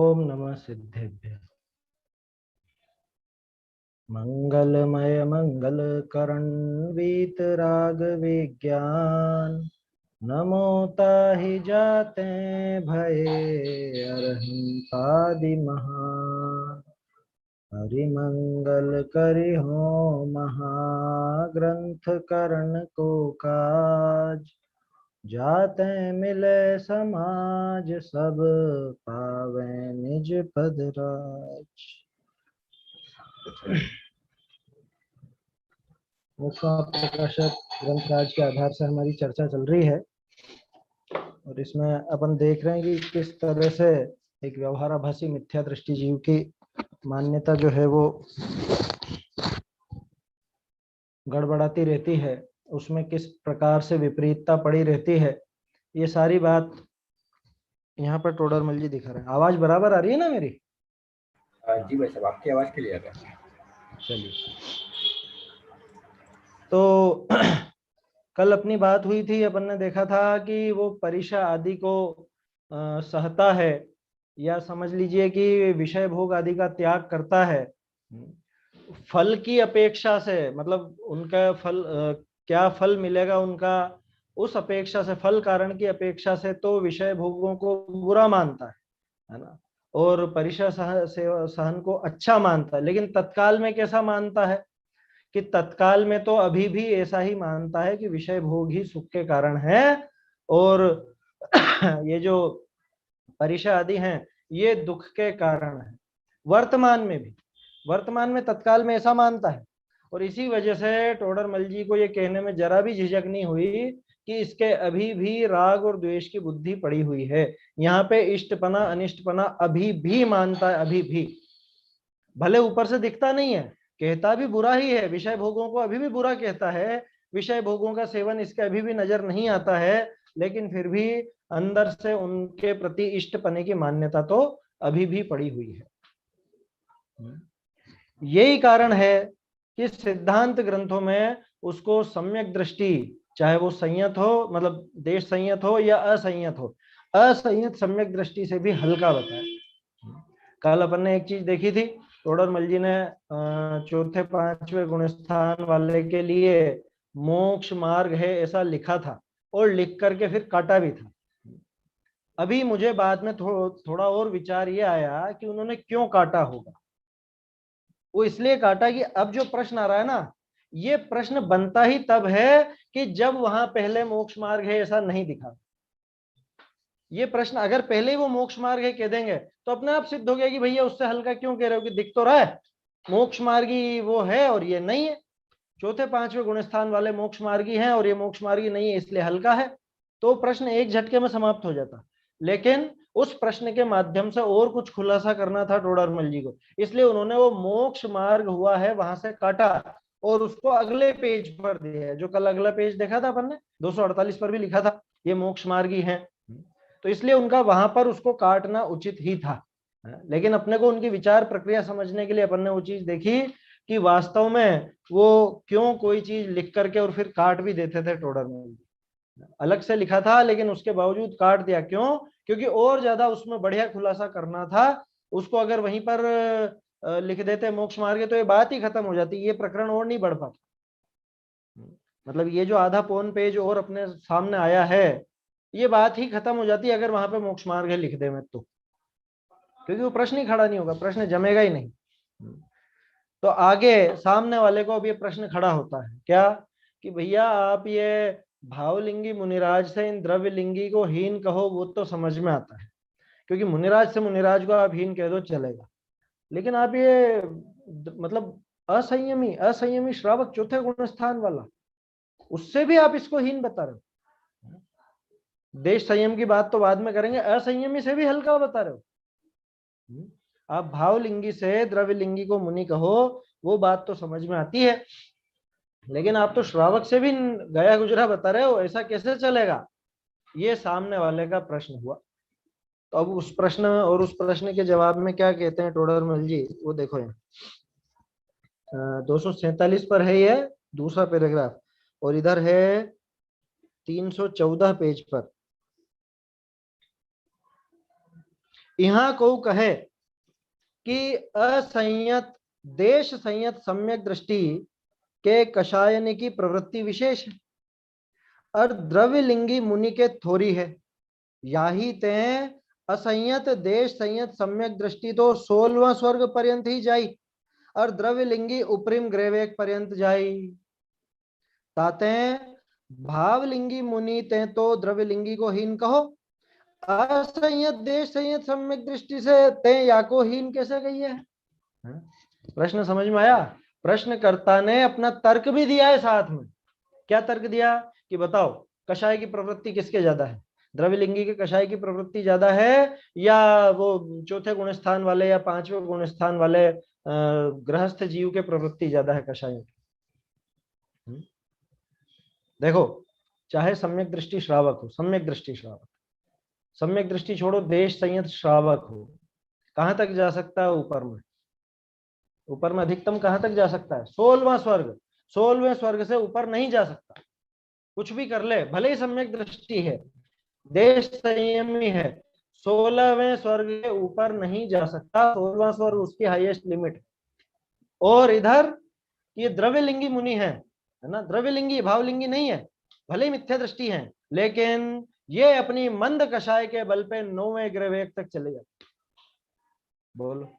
ओम नमः सिद्धेभ्य। मंगलमय मंगल करण वीतराग विज्ञान नमो ताहि जाते भये अरहंतादि महान। हरि मंगल करि हो महाग्रंथ करण को काज जाते मिले समाज सब पावे निज पद राज। प्रकाशक ग्रंथराज के आधार से हमारी चर्चा चल रही है और इसमें अपन देख रहे हैं कि किस तरह से एक व्यवहाराभासी मिथ्या दृष्टि जीव की मान्यता जो है वो गड़बड़ाती रहती है, उसमें किस प्रकार से विपरीतता पड़ी रहती है, ये सारी बात यहाँ पर टोडरमल जी दिखा रहे हैं। आवाज बराबर आ रही है ना मेरी? जी भाई साहब, आपकी आवाज क्लियर है। चलिए, तो कल अपनी बात हुई थी, अपन ने देखा था कि वो परीक्षा आदि को सहता है या समझ लीजिए कि विषय भोग आदि का त्याग करता है फल की अपेक्षा से, मतलब उनका फल क्या फल मिलेगा उनका, उस अपेक्षा से, फल कारण की अपेक्षा से तो विषय भोगों को बुरा मानता है ना, और परीक्षा सहन को अच्छा मानता है। लेकिन तत्काल में कैसा मानता है कि तत्काल में तो अभी भी ऐसा ही मानता है कि विषय भोग ही सुख के कारण है और ये जो परीक्षा आदि हैं ये दुख के कारण है। वर्तमान में तत्काल में ऐसा मानता है और इसी वजह से टोडरमल जी को ये कहने में जरा भी झिझक नहीं हुई कि इसके अभी भी राग और द्वेष की बुद्धि पड़ी हुई है। यहाँ पे इष्टपना अनिष्टपना अभी भी मानता है, अभी भी, भले ऊपर से दिखता नहीं है, कहता भी बुरा ही है, विषय भोगों को अभी भी बुरा कहता है, विषय भोगों का सेवन इसके अभी भी नजर नहीं आता है, लेकिन फिर भी अंदर से उनके प्रति इष्टपने की मान्यता तो अभी भी पड़ी हुई है। यही कारण है कि सिद्धांत ग्रंथों में उसको सम्यक दृष्टि, चाहे वो संयत हो, मतलब देश संयत हो या असंयत हो, असंयत सम्यक दृष्टि से भी हल्का बताया। कल अपन ने एक चीज देखी थी, टोडरमल जी ने चौथे पांचवें गुणस्थान वाले के लिए मोक्ष मार्ग है ऐसा लिखा था और लिख करके फिर काटा भी था। अभी मुझे बाद में थोड़ा और विचार ये आया कि उन्होंने क्यों काटा होगा। वो इसलिए काटा कि अब जो प्रश्न आ रहा है ना, ये प्रश्न बनता ही तब है कि जब वहां पहले मोक्ष मार्ग है ऐसा नहीं दिखा। ये प्रश्न अगर पहले ही वो मोक्ष मार्ग है कह देंगे तो अपने आप सिद्ध हो गया कि भैया उससे हल्का क्यों कह रहे हो, कि दिख तो रहा है मोक्ष मार्गी वो है और ये नहीं है, चौथे पांचवें गुणस्थान वाले मोक्ष मार्गी हैं और ये मोक्ष मार्गी नहीं है इसलिए हल्का है, तो प्रश्न एक झटके में समाप्त हो जाता। लेकिन उस प्रश्न के माध्यम से और कुछ खुलासा करना था टोडरमल जी को, इसलिए उन्होंने वो मोक्ष मार्ग हुआ है वहां से काटा और उसको अगले पेज पर दिया, जो कल अगला पेज देखा था अपन ने 248 पर भी लिखा था ये मोक्ष मार्गी है, तो इसलिए उनका वहां पर उसको काटना उचित ही था। लेकिन अपने को उनकी विचार प्रक्रिया समझने के लिए अपन ने वो चीज देखी कि वास्तव में वो क्यों कोई चीज लिख करके और फिर काट भी देते थे। टोडरमल अलग से लिखा था लेकिन उसके बावजूद काट दिया, क्यों? क्योंकि और ज्यादा उसमें बढ़िया खुलासा करना था। उसको अगर वहीं पर लिख देते मोक्ष मार्ग तो ये बात ही खत्म हो जाती, ये प्रकरण और नहीं बढ़ पाता। मतलब ये जो आधा पौन पेज और अपने सामने आया है ये बात ही खत्म हो जाती अगर वहां पे मोक्ष मार्ग है लिख दे में, तो क्योंकि वो प्रश्न ही खड़ा नहीं होगा, प्रश्न जमेगा ही नहीं। तो आगे सामने वाले को अब ये प्रश्न खड़ा होता है क्या कि भैया आप ये भावलिंगी मुनिराज से इन द्रव्यलिंगी को हीन कहो वो तो समझ में आता है, क्योंकि मुनिराज से मुनिराज को आप हीन कह दो चलेगा, लेकिन आप ये मतलब असंयमी असंयमी श्रावक चौथे गुण स्थान वाला, उससे भी आप इसको हीन बता रहे हो। देश संयम की बात तो बाद में करेंगे, असंयमी से भी हल्का बता रहे हो। आप भावलिंगी से द्रव्यलिंगी को मुनि कहो वो बात तो समझ में आती है, लेकिन आप तो श्रावक से भी गया गुजरा बता रहे हो, ऐसा कैसे चलेगा? ये सामने वाले का प्रश्न हुआ। तो अब उस प्रश्न और उस प्रश्न के जवाब में क्या कहते हैं टोडरमल जी, वो देखो यहाँ 247 पर है ये दूसरा पैराग्राफ और इधर है 314 पेज पर। यहाँ को कहे कि असंयत देश संयत सम्यक दृष्टि के कषायन की प्रवृत्ति विशेष है, और द्रव्यलिंगी मुनि के थोड़ी है। याही ते असंयत देश संयत सम्यक दृष्टि तो 16वां स्वर्ग पर्यंत ही जाई, और द्रव्यलिंगी उपरिम ग्रेवेक पर्यंत जाई। ताते भावलिंगी मुनि ते तो द्रव्यलिंगी को हीन कहो, असंयत देश संयत सम्यक दृष्टि से ते या को हीन कैसे कही है? प्रश्न समझ में आया? प्रश्नकर्ता ने अपना तर्क भी दिया है साथ में। क्या तर्क दिया कि बताओ कषाय की प्रवृत्ति किसके ज्यादा है? द्रव्यलिंगी के कषाय की प्रवृत्ति ज्यादा है, या वो चौथे गुण स्थान वाले या पांचवें गुण स्थान वाले गृहस्थ जीव के प्रवृत्ति ज्यादा है कषाय की? देखो, चाहे सम्यक दृष्टि श्रावक हो, सम्यक दृष्टि श्रावक, सम्यक दृष्टि छोड़ो, देश संयत श्रावक हो, कहां तक जा सकता है? ऊपर में। ऊपर में अधिकतम कहां तक जा सकता है? 16वां स्वर्ग। 16वें स्वर्ग से ऊपर नहीं जा सकता। कुछ भी कर ले, भले ही सम्यक दृष्टि है, देश संयमी है, 16वें स्वर्ग के ऊपर नहीं जा सकता। 16वां स्वर्ग उसकी हाईएस्ट लिमिट है। और इधर ये द्रव्यलिंगी मुनि है ना, द्रव्यलिंगी, भावलिंगी नहीं है, भले ही मिथ्या दृष्टि है, लेकिन ये अपनी मंद कषाय के बल पे 9वें ग्रहवेग तक चले जाते। बोलो,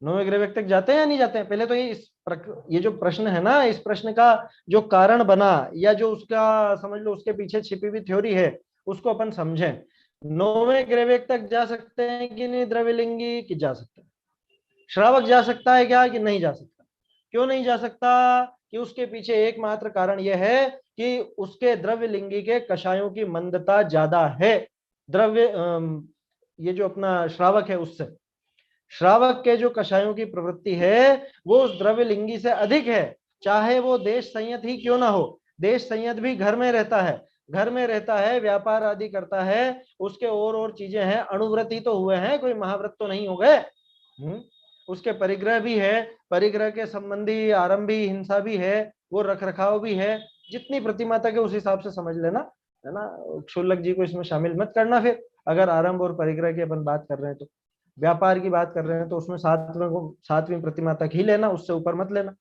9वें ग्रहवेग तक जाते हैं या नहीं जाते हैं? पहले तो ये जो प्रश्न है ना, इस प्रश्न का जो कारण बना, या जो उसका समझ लो उसके पीछे छिपी हुई थ्योरी है, उसको अपन समझें। 9वें ग्रहवेग तक जा सकते हैं कि नहीं द्रव्यलिंगी? कि जा सकते हैं। श्रावक जा सकता है क्या कि नहीं जा सकता? क्यों नहीं जा सकता? कि उसके पीछे एकमात्र कारण यह है कि उसके द्रव्यलिंगी के कषायों की मंदता ज्यादा है। द्रव्य ये जो अपना श्रावक है उससे, श्रावक के जो कषायों की प्रवृत्ति है वो उस द्रव्यलिंगी से अधिक है, चाहे वो देश संयत ही क्यों ना हो। देश संयत भी घर में रहता है, घर में रहता है, व्यापार आदि करता है, उसके और चीजें हैं, अणुव्रत ही तो हुए हैं, कोई महाव्रत तो नहीं हो गए। उसके परिग्रह भी है, परिग्रह के संबंधी आरंभी हिंसा भी है, वो रख रखाव भी है। जितनी प्रतिमाता के उस हिसाब से समझ लेना, है ना। क्षुल्लक जी को इसमें शामिल मत करना। फिर अगर आरंभ और परिग्रह की अपन बात कर रहे हैं तो, व्यापार की बात कर रहे हैं तो उसमें सातवीं प्रतिमा तक ही लेना, उससे ऊपर मत लेना।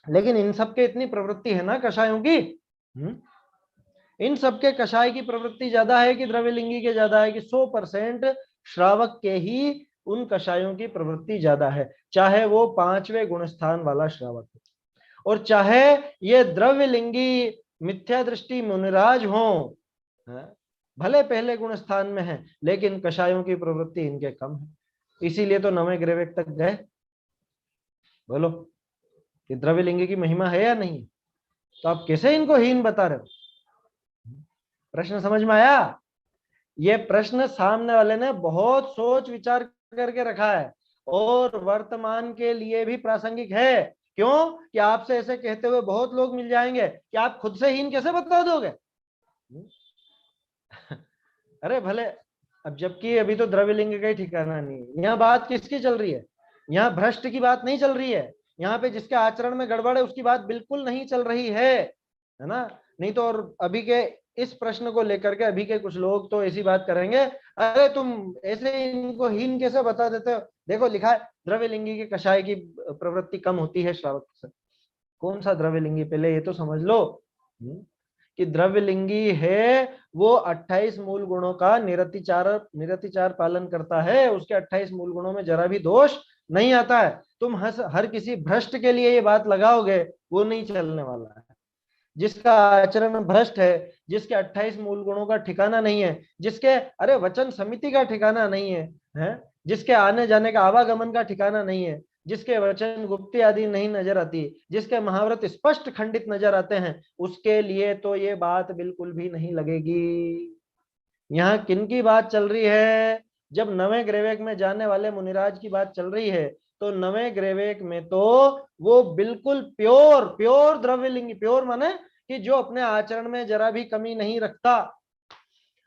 लेकिन इन सबके इतनी प्रवृत्ति है ना कषायों की, इन सबके कषाय की प्रवृत्ति ज्यादा है कि द्रव्यलिंगी के ज्यादा है? कि 100% श्रावक के ही उन कषायों की प्रवृत्ति ज्यादा है, चाहे वो 5वें गुणस्थान वाला श्रावक हो, और चाहे ये द्रव्यलिंगी मिथ्या दृष्टि मुनिराज हो, भले पहले गुण स्थान में है, लेकिन कषायों की प्रवृत्ति इनके कम है। इसीलिए तो 9वें ग्रहवेग तक गए। बोलो कि द्रव्यलिंगी की महिमा है या नहीं? तो आप कैसे इनको हीन बता रहे हो? प्रश्न समझ में आया? ये प्रश्न सामने वाले ने बहुत सोच विचार करके रखा है, और वर्तमान के लिए भी प्रासंगिक है। क्यों? कि आपसे ऐसे कहते हुए बहुत लोग मिल जाएंगे कि आप खुद से हीन कैसे बता दोगे? अरे भले, अब जबकि अभी तो द्रव्यलिंग का ही ठिकाना नहीं है। यहाँ बात किसकी चल रही है? यहाँ भ्रष्ट की बात नहीं चल रही है। यहाँ पे जिसके आचरण में गड़बड़ है उसकी बात बिल्कुल नहीं चल रही है ना। नहीं तो और अभी के इस प्रश्न को लेकर के अभी के कुछ लोग तो ऐसी बात करेंगे, अरे तुम ऐसे इनको हीन कैसे बता देते हो? देखो लिखा है द्रव्यलिंगी के कषाय की प्रवृत्ति कम होती है श्रावक से। कौन सा द्रव्यलिंगी? पहले ये तो समझ लो कि द्रव्यलिंगी है वो 28 मूल गुणों का निरतिचार पालन करता है। उसके 28 मूल गुणों में जरा भी दोष नहीं आता है। तुम हर किसी भ्रष्ट के लिए ये बात लगाओगे, वो नहीं चलने वाला है। जिसका आचरण भ्रष्ट है, जिसके 28 मूल गुणों का ठिकाना नहीं है, जिसके अरे वचन समिति का ठिकाना नहीं है, जिसके आने जाने का आवागमन का ठिकाना नहीं है, जिसके वचन गुप्ती आदि नहीं नजर आती, जिसके महाव्रत स्पष्ट खंडित नजर आते हैं, उसके लिए तो ये बात बिल्कुल भी नहीं लगेगी। यहाँ किन की बात चल रही है? जब 9वें ग्रहवेग में जाने वाले मुनिराज की बात चल रही है, तो 9वें ग्रहवेग में तो वो बिल्कुल प्योर द्रव्यलिंगी, प्योर माने कि जो अपने आचरण में जरा भी कमी नहीं रखता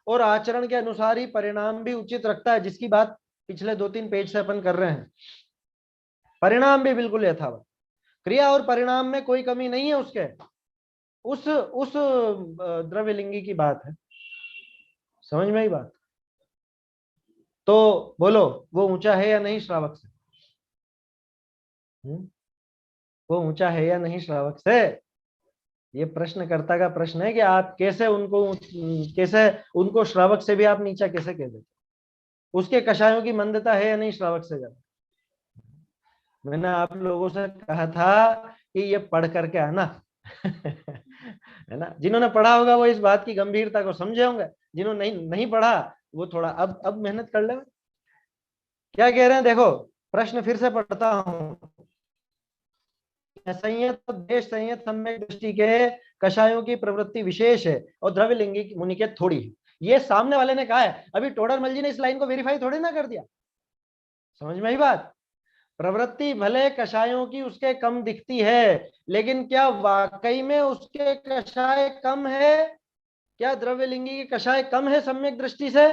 और आचरण के अनुसार ही परिणाम भी उचित रखता है, जिसकी बात पिछले 2-3 पेज से अपन कर रहे हैं। परिणाम भी बिल्कुल यथावत, क्रिया और परिणाम में कोई कमी नहीं है उसके, उस द्रव्यलिंगी की बात है। समझ में आई बात? तो बोलो वो ऊंचा है या नहीं श्रावक से? वो ऊंचा है या नहीं श्रावक से? ये प्रश्नकर्ता का प्रश्न है कि आप कैसे उनको श्रावक से भी आप नीचा कैसे कह देते? उसके कषायों की मंदता है या नहीं श्रावक से ज्यादा? मैंने आप लोगों से कहा था कि ये पढ़ करके आना है ना। जिन्होंने पढ़ा होगा वो इस बात की गंभीरता को समझे होंगे, जिन्होंने नहीं नहीं पढ़ा वो थोड़ा अब मेहनत कर ले। क्या कह रहे हैं देखो, प्रश्न फिर से पढ़ता हूं। संयत देश संयत सम्यक दृष्टि के कषायों की प्रवृत्ति विशेष है और द्रव्यलिंगी मुनि के थोड़ी है। ये सामने वाले ने कहा है, अभी टोडरमल जी ने इस लाइन को वेरीफाई थोड़ी ना कर दिया। समझ में आई बात? प्रवृत्ति भले कषायों की उसके कम दिखती है, लेकिन क्या वाकई में उसके कषाय कम है? क्या द्रव्यलिंगी की कषाय कम है सम्यक दृष्टि से,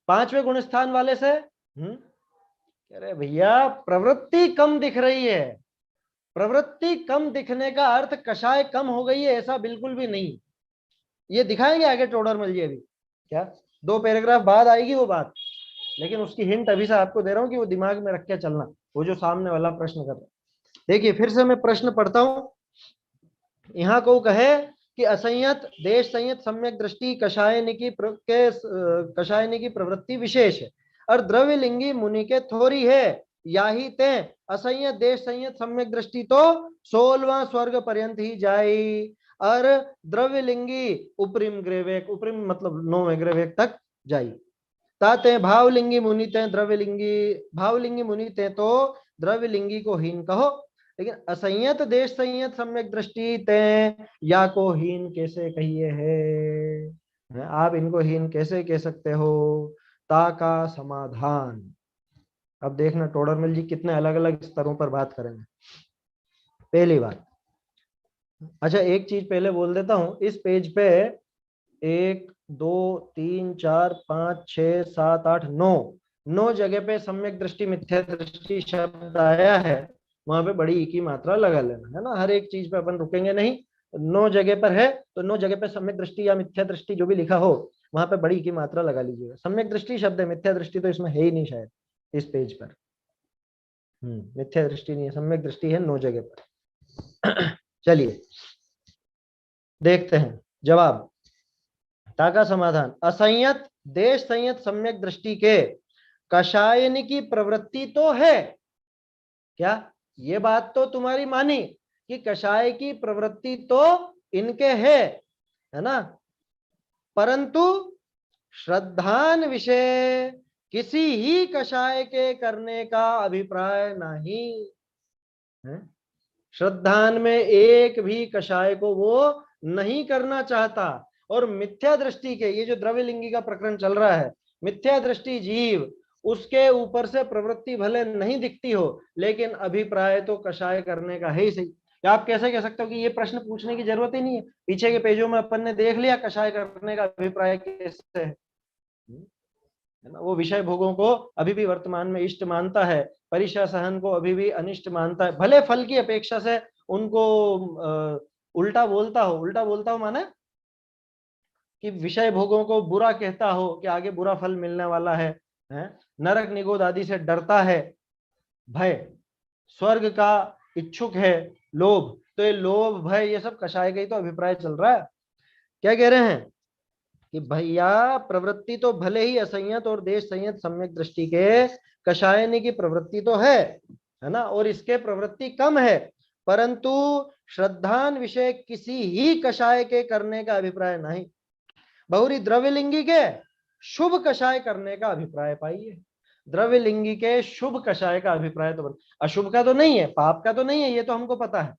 5वें गुण स्थान वाले से? कह रहे भैया प्रवृत्ति कम दिख रही है। प्रवृत्ति कम दिखने का अर्थ कषाय कम हो गई है ऐसा बिल्कुल भी नहीं। ये दिखाएंगे आगे टोडरमल जी अभी, क्या 2 पैराग्राफ बाद आएगी वो बात, लेकिन उसकी हिंट अभी से आपको दे रहा हूं कि वो दिमाग में रख के चलना, वो जो सामने वाला प्रश्न कर रहा है। देखिए फिर से मैं प्रश्न पढ़ता हूं। यहाँ को कहे कि असंयत देश संयत सम्यक दृष्टि कषायनिकी कषायनिकी प्रवृत्ति विशेष है और द्रव्यलिंगी मुनि के थोड़ी है। याही ते असंयत देश संयत सम्यक दृष्टि तो 16वां स्वर्ग पर्यंत ही जाई और द्रव्यलिंगी उपरिम ग्रेवेक, उपरिम मतलब 9वें ग्रेवेक तक जाई। ताते भावलिंगी मुनि ते द्रव्यलिंगी, भावलिंगी मुनि ते तो द्रव्यलिंगी को हीन कहो, लेकिन असंयत देश संयत सम्यक दृष्टि ते या को हीन कैसे कहिए है? आप इनको हीन कैसे कह सकते हो? ता का समाधान। अब देखना टोडरमल जी कितने अलग अलग स्तरों पर बात करेंगे। पहली बात, अच्छा एक चीज पहले बोल देता हूं, इस पेज पे 1 2 3 4 5 6 7 8 9 जगह पे सम्यक दृष्टि मिथ्या दृष्टि शब्द आया है। वहां पे बड़ी ई की मात्रा लगा लेना है ना, हर एक चीज पे अपन रुकेंगे नहीं। 9 जगह पर है तो 9 जगह पे सम्यक दृष्टि या मिथ्या दृष्टि जो भी लिखा हो वहां पे बड़ी ई की मात्रा लगा लीजिएगा। सम्यक दृष्टि शब्द है, मिथ्या दृष्टि तो इसमें है ही नहीं शायद इस पेज पर। मिथ्या दृष्टि नहीं है, सम्यक दृष्टि है 9 जगह पर। चलिए देखते हैं जवाब। ता का समाधान, असंयत देश संयत सम्यक दृष्टि के कषायनी की प्रवृत्ति तो है। क्या ये बात तो तुम्हारी मानी कि कषाय की प्रवृत्ति तो इनके है ना, परंतु श्रद्धान विषय किसी ही कषाय के करने का अभिप्राय नहीं है। श्रद्धान में एक भी कषाय को वो नहीं करना चाहता। और मिथ्या दृष्टि के, ये जो द्रव्यलिंगी का प्रकरण चल रहा है, मिथ्या दृष्टि जीव उसके ऊपर से प्रवृत्ति भले नहीं दिखती हो लेकिन अभिप्राय तो कषाय करने का है ही सही। या आप कैसे कह सकते हो कि ये प्रश्न पूछने की जरूरत ही नहीं है, पीछे के पेजों में अपन ने देख लिया कषाय करने का अभिप्राय कैसे है ना। वो विषय भोगों को अभी भी वर्तमान में इष्ट मानता है, परिशा सहन को अभी भी अनिष्ट मानता है, भले फल की अपेक्षा से उनको उल्टा बोलता हो माने कि विषय भोगों को बुरा कहता हो कि आगे बुरा फल मिलने वाला है? नरक निगोद आदि से डरता है, भय, स्वर्ग का इच्छुक है, लोभ, तो ये लोभ भय ये सब कषाय का ही तो अभिप्राय चल रहा है। क्या कह रहे हैं कि भैया प्रवृत्ति तो भले ही असंयत और देश संयत सम्यक दृष्टि के कषायनी की प्रवृत्ति तो है ना, और इसके प्रवृत्ति कम है, परंतु श्रद्धान विषय किसी ही कषाय के करने का अभिप्राय नहीं। बहुरी द्रव्यलिंगी के शुभ कषाय करने का अभिप्राय पाइए। द्रव्यलिंगी के शुभ कषाय का अभिप्राय तो अशुभ का तो नहीं है, पाप का तो नहीं है, ये तो हमको पता है।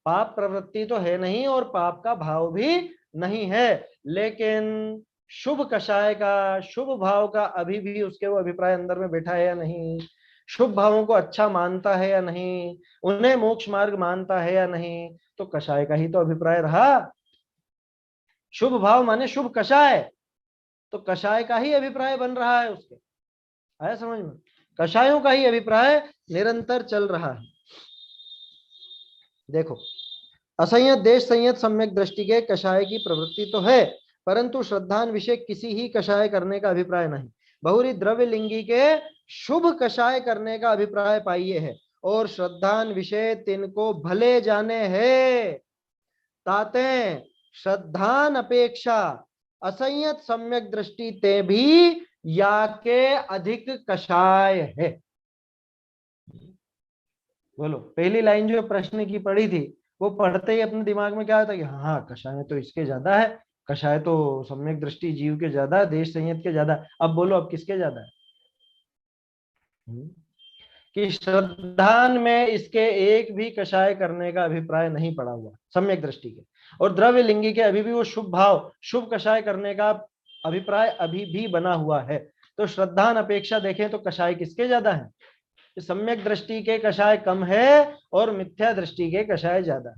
पाप प्रवृत्ति तो है नहीं और पाप का भाव भी नहीं है, लेकिन शुभ कषाय का, शुभ भाव का अभी भी उसके वो अभिप्राय अंदर में बैठा है या नहीं, शुभ भावों को अच्छा मानता है या नहीं, उन्हें मोक्ष मार्ग मानता है या नहीं, तो कषाय का ही तो अभिप्राय रहा। शुभ भाव माने शुभ कषाय, तो कषाय का ही अभिप्राय बन रहा है उसके। आया समझ में? कषायों का ही अभिप्राय निरंतर चल रहा है। देखो, असंयत देश संयत सम्यक दृष्टि के कषाय की प्रवृत्ति तो है, परंतु श्रद्धान विषय किसी ही कषाय करने का अभिप्राय नहीं। बहुरी द्रव्य लिंगी के शुभ कषाय करने का अभिप्राय पाइए है, और श्रद्धान विषय तिनको भले जाने है। ताते श्रद्धान अपेक्षा असंयत सम्यक दृष्टि ते भी या के अधिक कषाय है। बोलो, पहली लाइन जो प्रश्न की पढ़ी थी, वो पढ़ते ही अपने दिमाग में क्या आता कि हाँ कषाय तो इसके ज्यादा है, कषाय तो सम्यक दृष्टि जीव के ज्यादा, देश संयत के ज्यादा। अब बोलो, अब किसके ज्यादा है? कि श्रद्धान में इसके एक भी कषाय करने का अभिप्राय नहीं पड़ा हुआ सम्यक दृष्टि के, और द्रव्य लिंगी के अभी भी वो शुभ भाव शुभ कषाय करने का अभिप्राय अभी भी बना हुआ है। तो श्रद्धान अपेक्षा देखें तो कषाय किसके ज्यादा है? सम्यक दृष्टि के कषाय कम है और मिथ्या दृष्टि के कषाय ज्यादा है।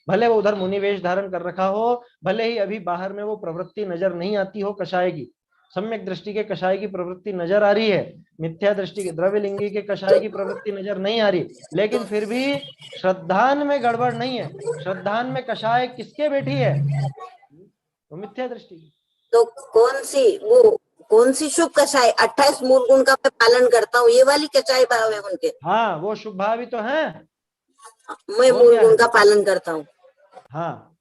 भले वो उधर मुनिवेश धारण कर रखा हो, भले ही अभी बाहर में वो प्रवृत्ति नजर नहीं आती हो कषाय की, सम्यक दृष्टि के कषाय की प्रवृत्ति नजर आ रही है, मिथ्या दृष्टि के द्रव्य लिंगी के कषाय की प्रवृत्ति नजर नहीं आ रही, लेकिन फिर भी श्रद्धान में गड़बड़ नहीं है। श्रद्धान में कषाय किसके बैठी है? तो मिथ्या दृष्टि की। तो कौन सी शुभ कषाय? 28 मूल गुण का मैं पालन करता हूँ, ये वाली कषाय भाव है उनके। हाँ, वो शुभ भाव ही तो है। मैं मूल गुण का पालन करता हूँ। हाँ,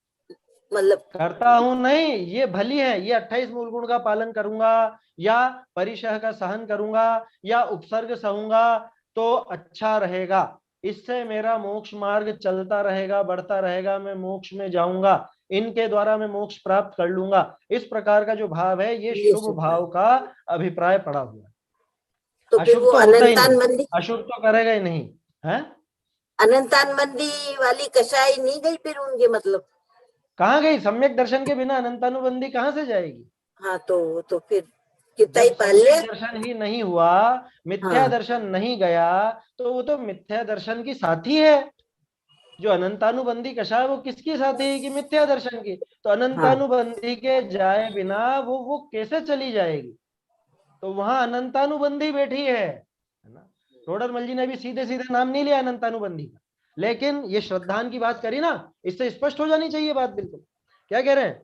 मतलब करता हूं नहीं, ये भली है, ये 28 मूल गुण का पालन करूंगा, या परिशह का सहन करूंगा, या उपसर्ग सहूंगा तो अच्छा रहेगा, इससे मेरा मोक्ष मार्ग चलता रहेगा, बढ़ता रहेगा, मैं मोक्ष में जाऊंगा, इनके द्वारा मैं मोक्ष प्राप्त कर लूंगा। इस प्रकार का जो भाव है, ये शुभ भाव का अभिप्राय पड़ा हुआ है। तो फिर अशुभ वो तो होता ही अनंतान नहीं, मंदी, अशुभ तो करेगा ही नहीं है। अनंतान मंदी वाली कषाय नहीं गई फिर उनके, मतलब कहाँ गई? सम्यक दर्शन के बिना अनंतानुबंधी कहाँ से जाएगी? हाँ, तो फिर कितना जब ही पहले। सम्यक दर्शन ही नहीं हुआ, मिथ्या हाँ दर्शन नहीं गया, तो वो तो मिथ्या दर्शन की साथी है। जो अनंतानुबंधी कषाय वो किसकी साथी है? कि मिथ्या दर्शन की। तो हाँ अनंतानुबंधी के जाए बिना वो कैसे चली जाएगी? तो वहां अनंतानुबंधी बैठी है ना। टोडरमल जी ने भी सीधे सीधे नाम नहीं लिया अनंतानुबंधी का, लेकिन ये श्रद्धान की बात करी ना, इससे स्पष्ट हो जानी चाहिए बात बिल्कुल। क्या कह रहे हैं?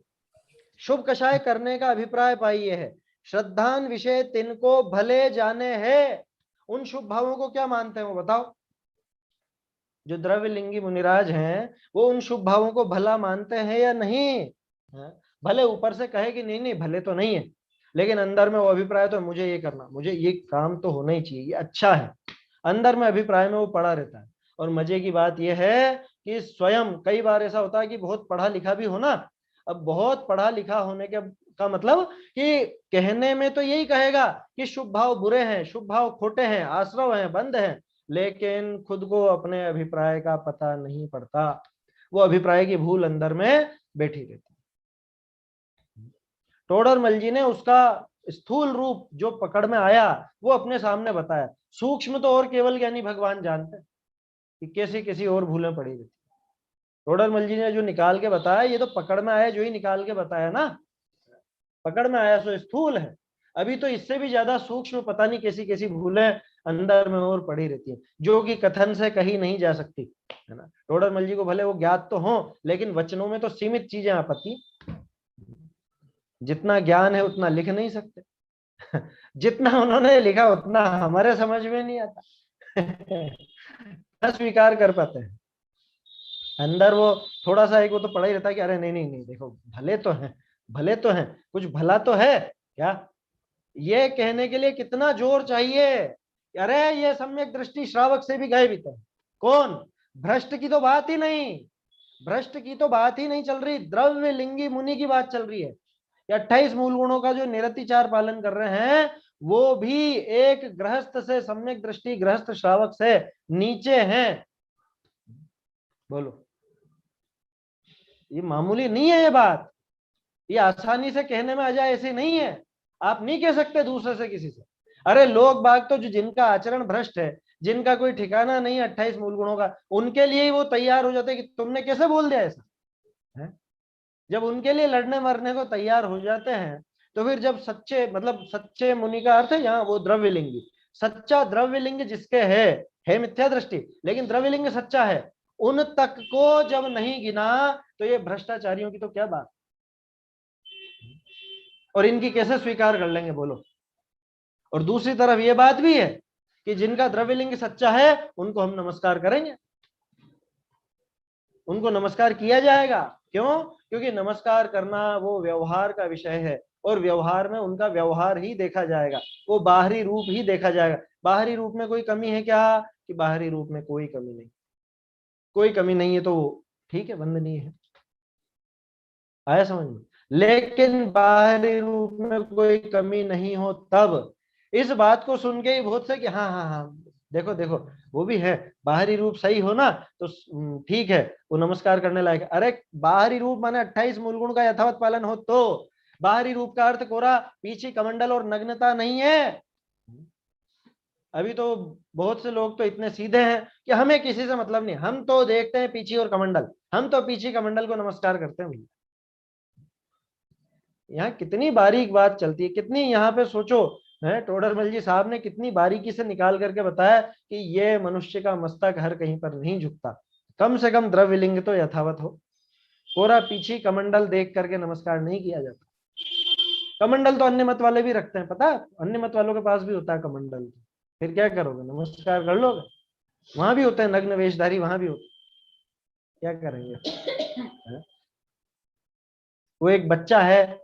शुभ कषाय करने का अभिप्राय पाइए है, श्रद्धान विषय तिनको भले जाने हैं। उन शुभ भावों को क्या मानते हैं वो बताओ? जो द्रव्य लिंगी मुनिराज हैं, वो उन शुभ भावों को भला मानते हैं या नहीं? भले ऊपर से कहे कि नहीं नहीं भले तो नहीं है, लेकिन अंदर में वो अभिप्राय तो मुझे ये करना, मुझे ये काम तो होना ही चाहिए, ये अच्छा है, अंदर में अभिप्राय में वो पड़ा रहता है। और मजे की बात यह है कि स्वयं कई बार ऐसा होता है कि बहुत पढ़ा लिखा भी हो ना, अब बहुत पढ़ा लिखा होने के का मतलब कि कहने में तो यही कहेगा कि शुभ भाव बुरे हैं, शुभ भाव खोटे हैं, आश्रव हैं, बंद हैं, लेकिन खुद को अपने अभिप्राय का पता नहीं पड़ता, वो अभिप्राय की भूल अंदर में बैठी रहती। टोडरमल जी ने उसका स्थूल रूप जो पकड़ में आया वो अपने सामने बताया, सूक्ष्म तो और केवल ज्ञानी भगवान जानते कि कैसी कैसी और भूलें पड़ी रहती। टोडरमल जी ने जो निकाल के बताया, ये तो पकड़ में आया जो ही निकाल के बताया ना, पकड़ में आया सो स्थूल है, अभी तो इससे भी ज्यादा सूक्ष्म पता नहीं कैसी कैसी भूलें अंदर में और पड़ी रहती है, जो कि कथन से कही नहीं जा सकती है ना। टोडरमल जी को भले वो ज्ञात तो हो, लेकिन वचनों में तो सीमित चीजें आ पाती, जितना ज्ञान है उतना लिख नहीं सकते जितना उन्होंने लिखा उतना हमारे समझ में नहीं आता स्वीकार कर पाते हैं अंदर वो थोड़ा सा एक वो तो पड़ा ही रहता है कि अरे नहीं नहीं नहीं देखो भले तो हैं, भले तो हैं, कुछ भला तो है क्या, ये कहने के लिए कितना जोर चाहिए। अरे ये सम्यक दृष्टि श्रावक से भी गए भीतर, कौन? भ्रष्ट की तो बात ही नहीं, भ्रष्ट की तो बात ही नहीं चल रही, द्रव्य लिंगी मुनि की बात चल रही है। 28 मूल गुणों का जो निरतिचार पालन कर रहे हैं, वो भी एक गृहस्थ से, सम्यक दृष्टि गृहस्थ श्रावक से नीचे हैं। बोलो, ये मामूली नहीं है ये बात, ये आसानी से कहने में आ जाए ऐसे नहीं है, आप नहीं कह सकते दूसरे से किसी से। अरे लोग बाग तो जो जिनका आचरण भ्रष्ट है, जिनका कोई ठिकाना नहीं है 28 मूल गुणों का, उनके लिए ही वो तैयार हो जाते कि तुमने कैसे बोल दिया ऐसा है। जब उनके लिए लड़ने मरने को तैयार हो जाते हैं, तो फिर जब सच्चे, मतलब सच्चे मुनि का अर्थ है यहाँ वो द्रव्यलिंगी, सच्चा द्रव्यलिंग जिसके है मिथ्या दृष्टि लेकिन द्रव्यलिंग सच्चा है, उन तक को जब नहीं गिना तो ये भ्रष्टाचारियों की तो क्या बात, और इनकी कैसे स्वीकार कर लेंगे बोलो। और दूसरी तरफ ये बात भी है कि जिनका द्रव्यलिंग सच्चा है उनको हम नमस्कार करेंगे, उनको नमस्कार किया जाएगा। क्यों? क्योंकि नमस्कार करना वो व्यवहार का विषय है और व्यवहार में उनका व्यवहार ही देखा जाएगा, वो बाहरी रूप ही देखा जाएगा। बाहरी रूप में कोई कमी है क्या? कि बाहरी रूप में कोई कमी नहीं, कोई कमी नहीं है तो ठीक है, वंदनीय है। आया समझ में? लेकिन बाहरी रूप में कोई कमी नहीं हो तब इस बात को सुन के ही बहुत से कि हाँ हाँ हाँ देखो देखो वो भी है, बाहरी रूप सही हो ना तो ठीक है, वो नमस्कार करने लायक। अरे बाहरी रूप माने 28 मूल गुण का यथावत पालन हो तो। बाहरी रूप का अर्थ कोरा पीछे कमंडल और नग्नता नहीं है। अभी तो बहुत से लोग तो इतने सीधे हैं कि हमें किसी से मतलब नहीं, हम तो देखते हैं पीछे और कमंडल, हम तो पीछे कमंडल को नमस्कार करते हैं। यहाँ कितनी बारीक बात चलती है, कितनी यहाँ पे सोचो है, टोडरमल जी साहब ने कितनी बारीकी से निकाल करके बताया कि ये मनुष्य का मस्तक हर कहीं पर नहीं झुकता, कम से कम द्रव्यलिंग तो यथावत हो। कोरा पीछे कमंडल देख करके नमस्कार नहीं किया जाता। कमंडल तो अन्य मत वाले भी रखते हैं, पता है, अन्य मत वालों के पास भी होता है कमंडल। फिर क्या करोगे, नमस्कार कर लोगे? वहां भी होते हैं नग्न वेशधारी, वहां भी होते, क्या करेंगे? वो एक बच्चा है,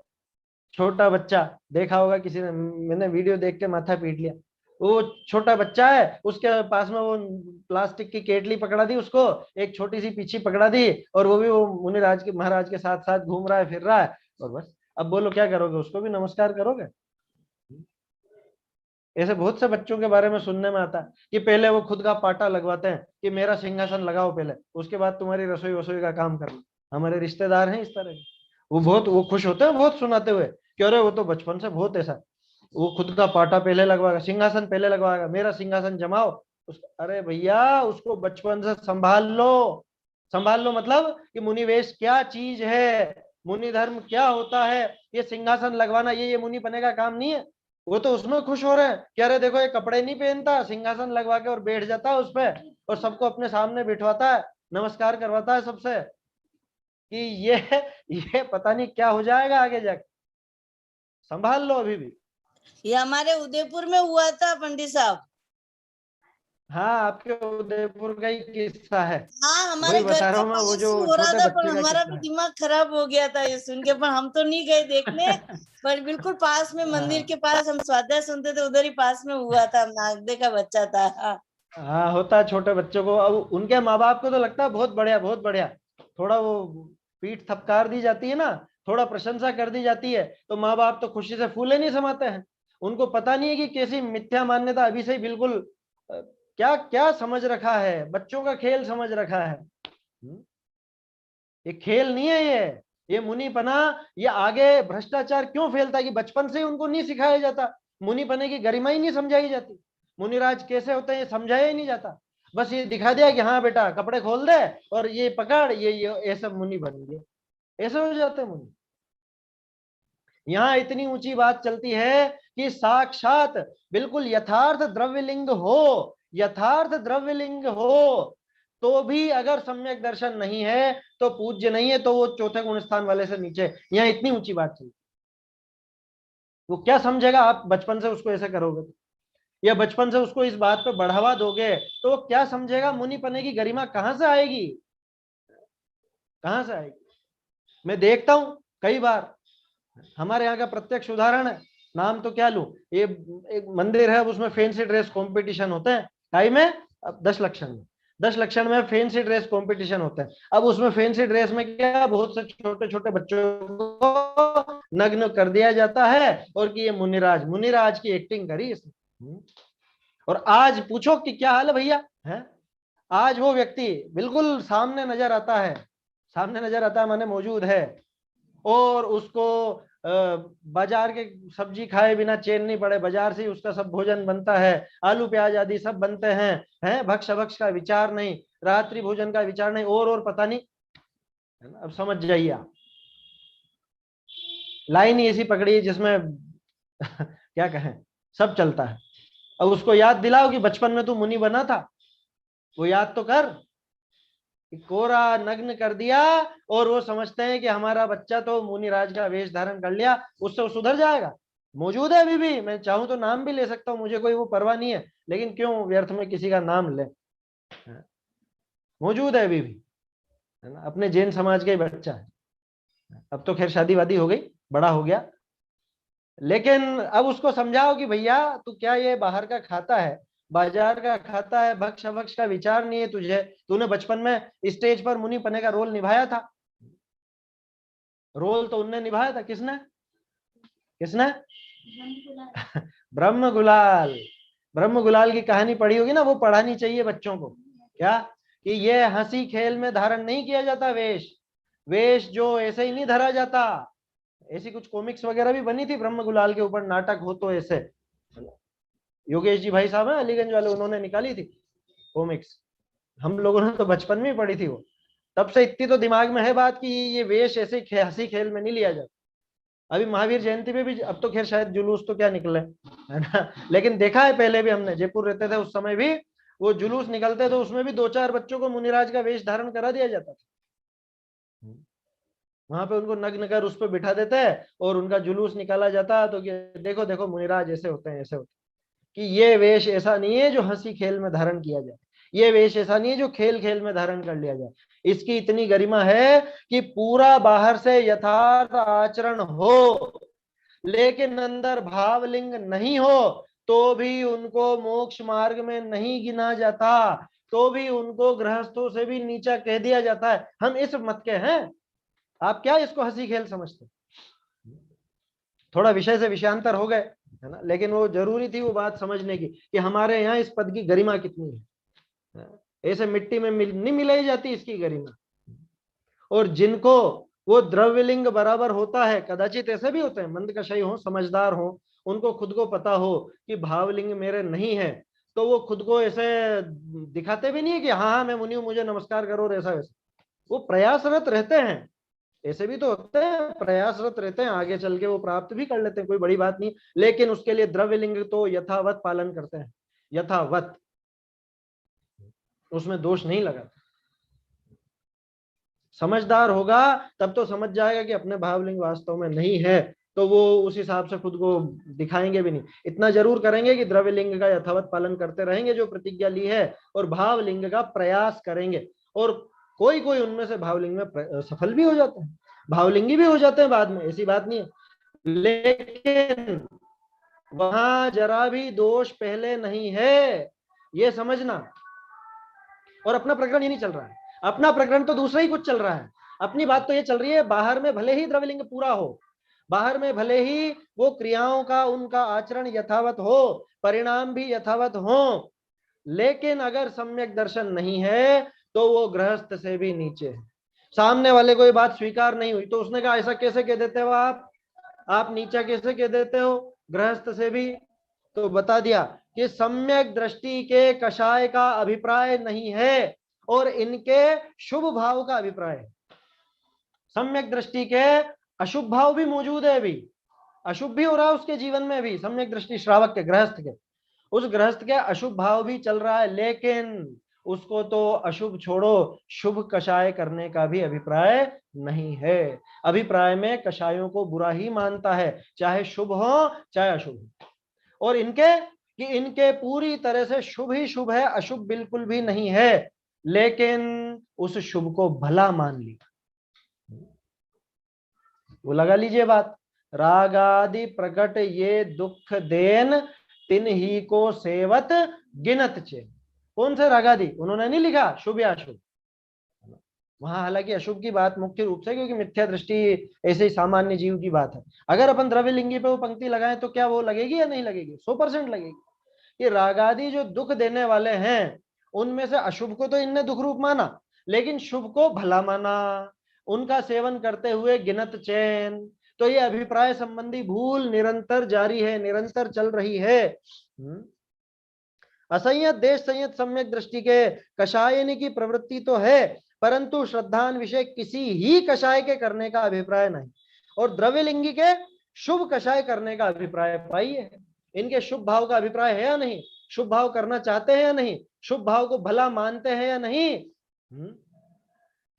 छोटा बच्चा, देखा होगा किसी ने, मैंने वीडियो देख के माथा पीट लिया। वो छोटा बच्चा है, उसके पास में वो प्लास्टिक की केटली पकड़ा दी उसको, एक छोटी सी पीछी पकड़ा दी, और वो भी वो मुनिराज के महाराज के साथ साथ घूम रहा है, फिर रहा है, और बस। अब बोलो क्या करोगे, उसको भी नमस्कार करोगे? ऐसे बहुत से बच्चों के बारे में सुनने में आता है कि पहले वो खुद का पाटा लगवाते हैं कि मेरा सिंहासन लगाओ पहले, उसके बाद तुम्हारी रसोई वसोई का काम करना। हमारे रिश्तेदार हैं इस तरह के, वो खुश होते हैं बहुत सुनाते हुए कि अरे वो तो बचपन से बहुत ऐसा, वो खुद का पाटा पहले लगवाएगा, सिंहासन पहले लगवाएगा, मेरा सिंहासन जमाओ। अरे भैया उसको बचपन से संभाल लो, संभाल लो मतलब कि मुनिवेश क्या चीज है, मुनि धर्म क्या होता है, ये सिंहासन लगवाना ये मुनि बने का काम नहीं है। वो तो उसमें खुश हो रहे हैं कि अरे देखो ये कपड़े नहीं पहनता, सिंहासन लगवा के और बैठ जाता है उस पर, और सबको अपने सामने बिठवाता है, नमस्कार करवाता है सबसे, कि ये पता नहीं क्या हो जाएगा आगे जाके। संभाल लो अभी भी। ये हमारे उदयपुर में हुआ था पंडित साहब। हाँ आपके उदयपुर का ही किस्सा है। हाँ हमारे वही घर बता के रहा हूँ मैं, वो पास जो ही हो रहा छोटे था, बच्चे पर का हमारा भी किस्सा दिमाग खराब हो गया था ये सुन के। पर हम तो नहीं गए देखने, पर बिल्कुल पास में मंदिर के पास हम स्वाध्याय सुनते थे, उधर ही पास में हुआ था, नागदे का बच्चा था। हाँ हाँ होता है छोटे बच्चों को। अब उनके माँ बाप को तो लगता है बहुत बढ़िया बहुत बढ़िया, थोड़ा वो पीठ थपकार दी जाती है ना, थोड़ा प्रशंसा कर दी जाती है, तो माँ बाप तो खुशी से फूले नहीं समाते हैं। उनको पता नहीं है कि कैसी मिथ्या मान्यता अभी से ही बिल्कुल क्या क्या समझ रखा है, बच्चों का खेल समझ रखा है। ये खेल नहीं है, ये मुनिपना, ये आगे भ्रष्टाचार क्यों फैलता है कि बचपन से ही उनको नहीं सिखाया जाता, मुनिपने की गरिमा ही नहीं समझाई जाती, मुनिराज कैसे होते हैं ये समझाया ही नहीं जाता। बस ये दिखा दिया कि हाँ बेटा कपड़े खोल दे और ये पकड़, ये सब मुनि बन गए, ऐसे हो जाते हैं मुनि। यहाँ इतनी ऊंची बात चलती है कि साक्षात बिल्कुल यथार्थ द्रव्यलिंग हो, यथार्थ द्रव्यलिंग हो तो भी अगर सम्यक दर्शन नहीं है तो पूज्य नहीं है, तो वो चौथे गुण स्थान वाले से नीचे। यहाँ इतनी ऊंची बात चलती, वो क्या समझेगा आप बचपन से उसको ऐसे करोगे तो, या बचपन से उसको इस बात पे बढ़ावा दोगे तो वो क्या समझेगा, मुनि पने की गरिमा कहां से आएगी, कहां से आएगी? मैं देखता हूं कई बार, हमारे यहाँ का प्रत्यक्ष उदाहरण है, नाम तो क्या लूं, ये एक मंदिर है उसमें फैंसी ड्रेस कंपटीशन होते हैं, काई में, अब 10 लक्षण में, 10 लक्षण में फैंसी ड्रेस कंपटीशन होते हैं। अब उसमें फैंसी ड्रेस में क्या, बहुत से छोटे छोटे बच्चों को नग्न कर दिया जाता है और कि ये मुनिराज, मुनिराज की एक्टिंग करी इसने। और आज पूछो कि क्या हाल है भैया, है आज वो व्यक्ति बिल्कुल सामने नजर आता है, सामने नजर आता है माने मौजूद है, और उसको बाजार के सब्जी खाए बिना चैन नहीं पड़े, बाजार से ही उसका सब भोजन बनता है, आलू प्याज आदि सब बनते हैं भक्ष भक्ष का विचार नहीं, रात्रि भोजन का विचार नहीं, और पता नहीं, है ना? अब समझ जाइए आप, लाइन ही ऐसी पकड़ी है जिसमें क्या कहें, सब चलता है। अब उसको याद दिलाओ कि बचपन में तू मुनि बना था, वो याद तो कर, कोरा नग्न कर दिया, और वो समझते हैं कि हमारा बच्चा तो मुनिराज का वेश धारण कर लिया, उससे वो सुधर जाएगा? मौजूद है अभी भी, मैं चाहूं तो नाम भी ले सकता हूं, मुझे कोई वो परवाह नहीं है, लेकिन क्यों व्यर्थ में किसी का नाम ले। मौजूद है अभी भी, है ना, अपने जैन समाज का ही बच्चा है। अब तो खैर शादी वादी हो गई, बड़ा हो गया, लेकिन अब उसको समझाओ कि भैया तू क्या ये बाहर का खाता है, बाजार का खाता है, भक्ष भक्ष का विचार नहीं है तुझे, तूने बचपन में स्टेज पर मुनि पने का रोल निभाया था। रोल तो उनने निभाया था, किसने किसने ब्रह्म गुलाल। ब्रह्म गुलाल की कहानी पढ़ी होगी ना, वो पढ़ानी चाहिए बच्चों को। क्या कि ये हंसी खेल में धारण नहीं किया जाता वेश, वेश जो ऐसे ही नहीं धरा जाता। ऐसी कुछ कॉमिक्स वगैरह भी बनी थी ब्रह्म गुलाल के ऊपर, नाटक हो तो ऐसे, योगेश जी भाई साहब है अलीगंज वाले, उन्होंने निकाली थी कॉमिक्स, हम लोगों ने तो बचपन में ही पढ़ी थी वो। तब से इतनी तो दिमाग में है बात कि ये वेश ऐसे हंसी खेल में नहीं लिया जाता। अभी महावीर जयंती पे भी, अब तो खैर शायद जुलूस तो क्या निकले, है ना, लेकिन देखा है पहले भी, हमने जयपुर रहते थे उस समय भी वो जुलूस निकलते तो उसमें भी 2-4 बच्चों को मुनिराज का वेश धारण करा दिया जाता था। वहां पे उनको नग्न कर उस पर बिठा देते हैं और उनका जुलूस निकाला जाता, तो देखो देखो मुनिराज ऐसे होते हैं, ऐसे होते हैं। कि ये वेश ऐसा नहीं है जो हंसी खेल में धारण किया जाए, ये वेश ऐसा नहीं है जो खेल खेल में धारण कर लिया जाए। इसकी इतनी गरिमा है कि पूरा बाहर से यथार्थ आचरण हो, लेकिन अंदर भावलिंग नहीं हो, तो भी उनको मोक्ष मार्ग में नहीं गिना जाता, तो भी उनको गृहस्थों से भी नीचा कह दिया जाता है। हम इस मत के हैं, आप क्या इसको हंसी खेल समझते? थोड़ा विषय से विषयांतर हो गए, है ना, लेकिन वो जरूरी थी वो बात समझने की कि हमारे यहाँ इस पद की गरिमा कितनी है। ऐसे मिट्टी में नहीं मिलाई जाती इसकी गरिमा। और जिनको वो द्रव्यलिंग बराबर होता है, कदाचित ऐसे भी होते हैं मंदकषाई हो, समझदार हो, उनको खुद को पता हो कि भावलिंग मेरे नहीं है, तो वो खुद को ऐसे दिखाते भी नहीं है कि हाँ हाँ मैं मुनि हूं, मुझे नमस्कार करो और ऐसा वैसा। वो प्रयासरत रहते हैं, ऐसे भी तो होते हैं प्रयासरत रहते हैं, आगे चल के वो प्राप्त भी कर लेते हैं, कोई बड़ी बात नहीं, लेकिन उसके लिए द्रव्यलिंग तो यथावत पालन करते हैं, यथावत, उसमें दोष नहीं लगा। समझदार होगा तब तो समझ जाएगा कि अपने भावलिंग वास्तव में नहीं है, तो वो उस हिसाब से खुद को दिखाएंगे भी नहीं। इतना जरूर करेंगे कि द्रव्यलिंग का यथावत पालन करते रहेंगे जो प्रतिज्ञा ली है, और भावलिंग का प्रयास करेंगे, और कोई कोई उनमें से भावलिंग में सफल भी हो जाते हैं, भावलिंगी भी हो जाते हैं बाद में, ऐसी बात नहीं है, लेकिन वहां जरा भी दोष पहले नहीं है, ये समझना। और अपना प्रकरण ये नहीं चल रहा है, अपना प्रकरण तो दूसरा ही कुछ चल रहा है। अपनी बात तो ये चल रही है, बाहर में भले ही द्रव्यलिंग पूरा हो, बाहर में भले ही वो क्रियाओं का उनका आचरण यथावत हो, परिणाम भी यथावत हो, लेकिन अगर सम्यक दर्शन नहीं है तो वो गृहस्थ से भी नीचे है। सामने वाले को ये बात स्वीकार नहीं हुई तो उसने कहा ऐसा कैसे कह देते हो आप नीचा कैसे कह देते हो गृहस्थ से भी? तो बता दिया कि सम्यक दृष्टि के कषाय का अभिप्राय नहीं है और इनके शुभ भाव का अभिप्राय है। सम्यक दृष्टि के अशुभ भाव भी मौजूद है, अभी अशुभ भी हो रहा है उसके जीवन में, भी सम्यक दृष्टि श्रावक के, गृहस्थ के, उस गृहस्थ के अशुभ भाव भी चल रहा है, लेकिन उसको तो अशुभ छोड़ो, शुभ कषाय करने का भी अभिप्राय नहीं है। अभिप्राय में कषायों को बुरा ही मानता है, चाहे शुभ हो चाहे अशुभ हो। और इनके पूरी तरह से शुभ ही शुभ है, अशुभ बिल्कुल भी नहीं है, लेकिन उस शुभ को भला मान लिया। वो लगा लीजिए बात, राग आदि प्रकट ये दुख देन तिन ही को सेवत गिनत चे। कौन से राग आदि? उन्होंने नहीं लिखा शुभ या अशुभ, वहां हालांकि अशुभ की बात मुख्य रूप से, क्योंकि मिथ्या दृष्टि ऐसे ही सामान्य जीव की बात है। अगर अपन द्रव्यलिंगी पे वो पंक्ति लगाएं तो क्या वो लगेगी या नहीं लगेगी? 100% लगेगी। कि रागादि जो दुख देने वाले हैं उनमें से अशुभ को तो इनने दुख रूप माना, लेकिन शुभ को भला माना, उनका सेवन करते हुए गिनत चैन। तो ये अभिप्राय संबंधी भूल निरंतर जारी है, निरंतर चल रही है। असंयत देश संयत सम्यक दृष्टि के कषायनी की प्रवृत्ति तो है, परंतु श्रद्धान विषय किसी ही कषाय के करने का अभिप्राय नहीं, और द्रव्यलिंगी के शुभ कषाय करने का अभिप्राय पाइए। इनके शुभ भाव का अभिप्राय है या नहीं? शुभ भाव करना चाहते हैं या नहीं? शुभ भाव को भला मानते हैं या नहीं?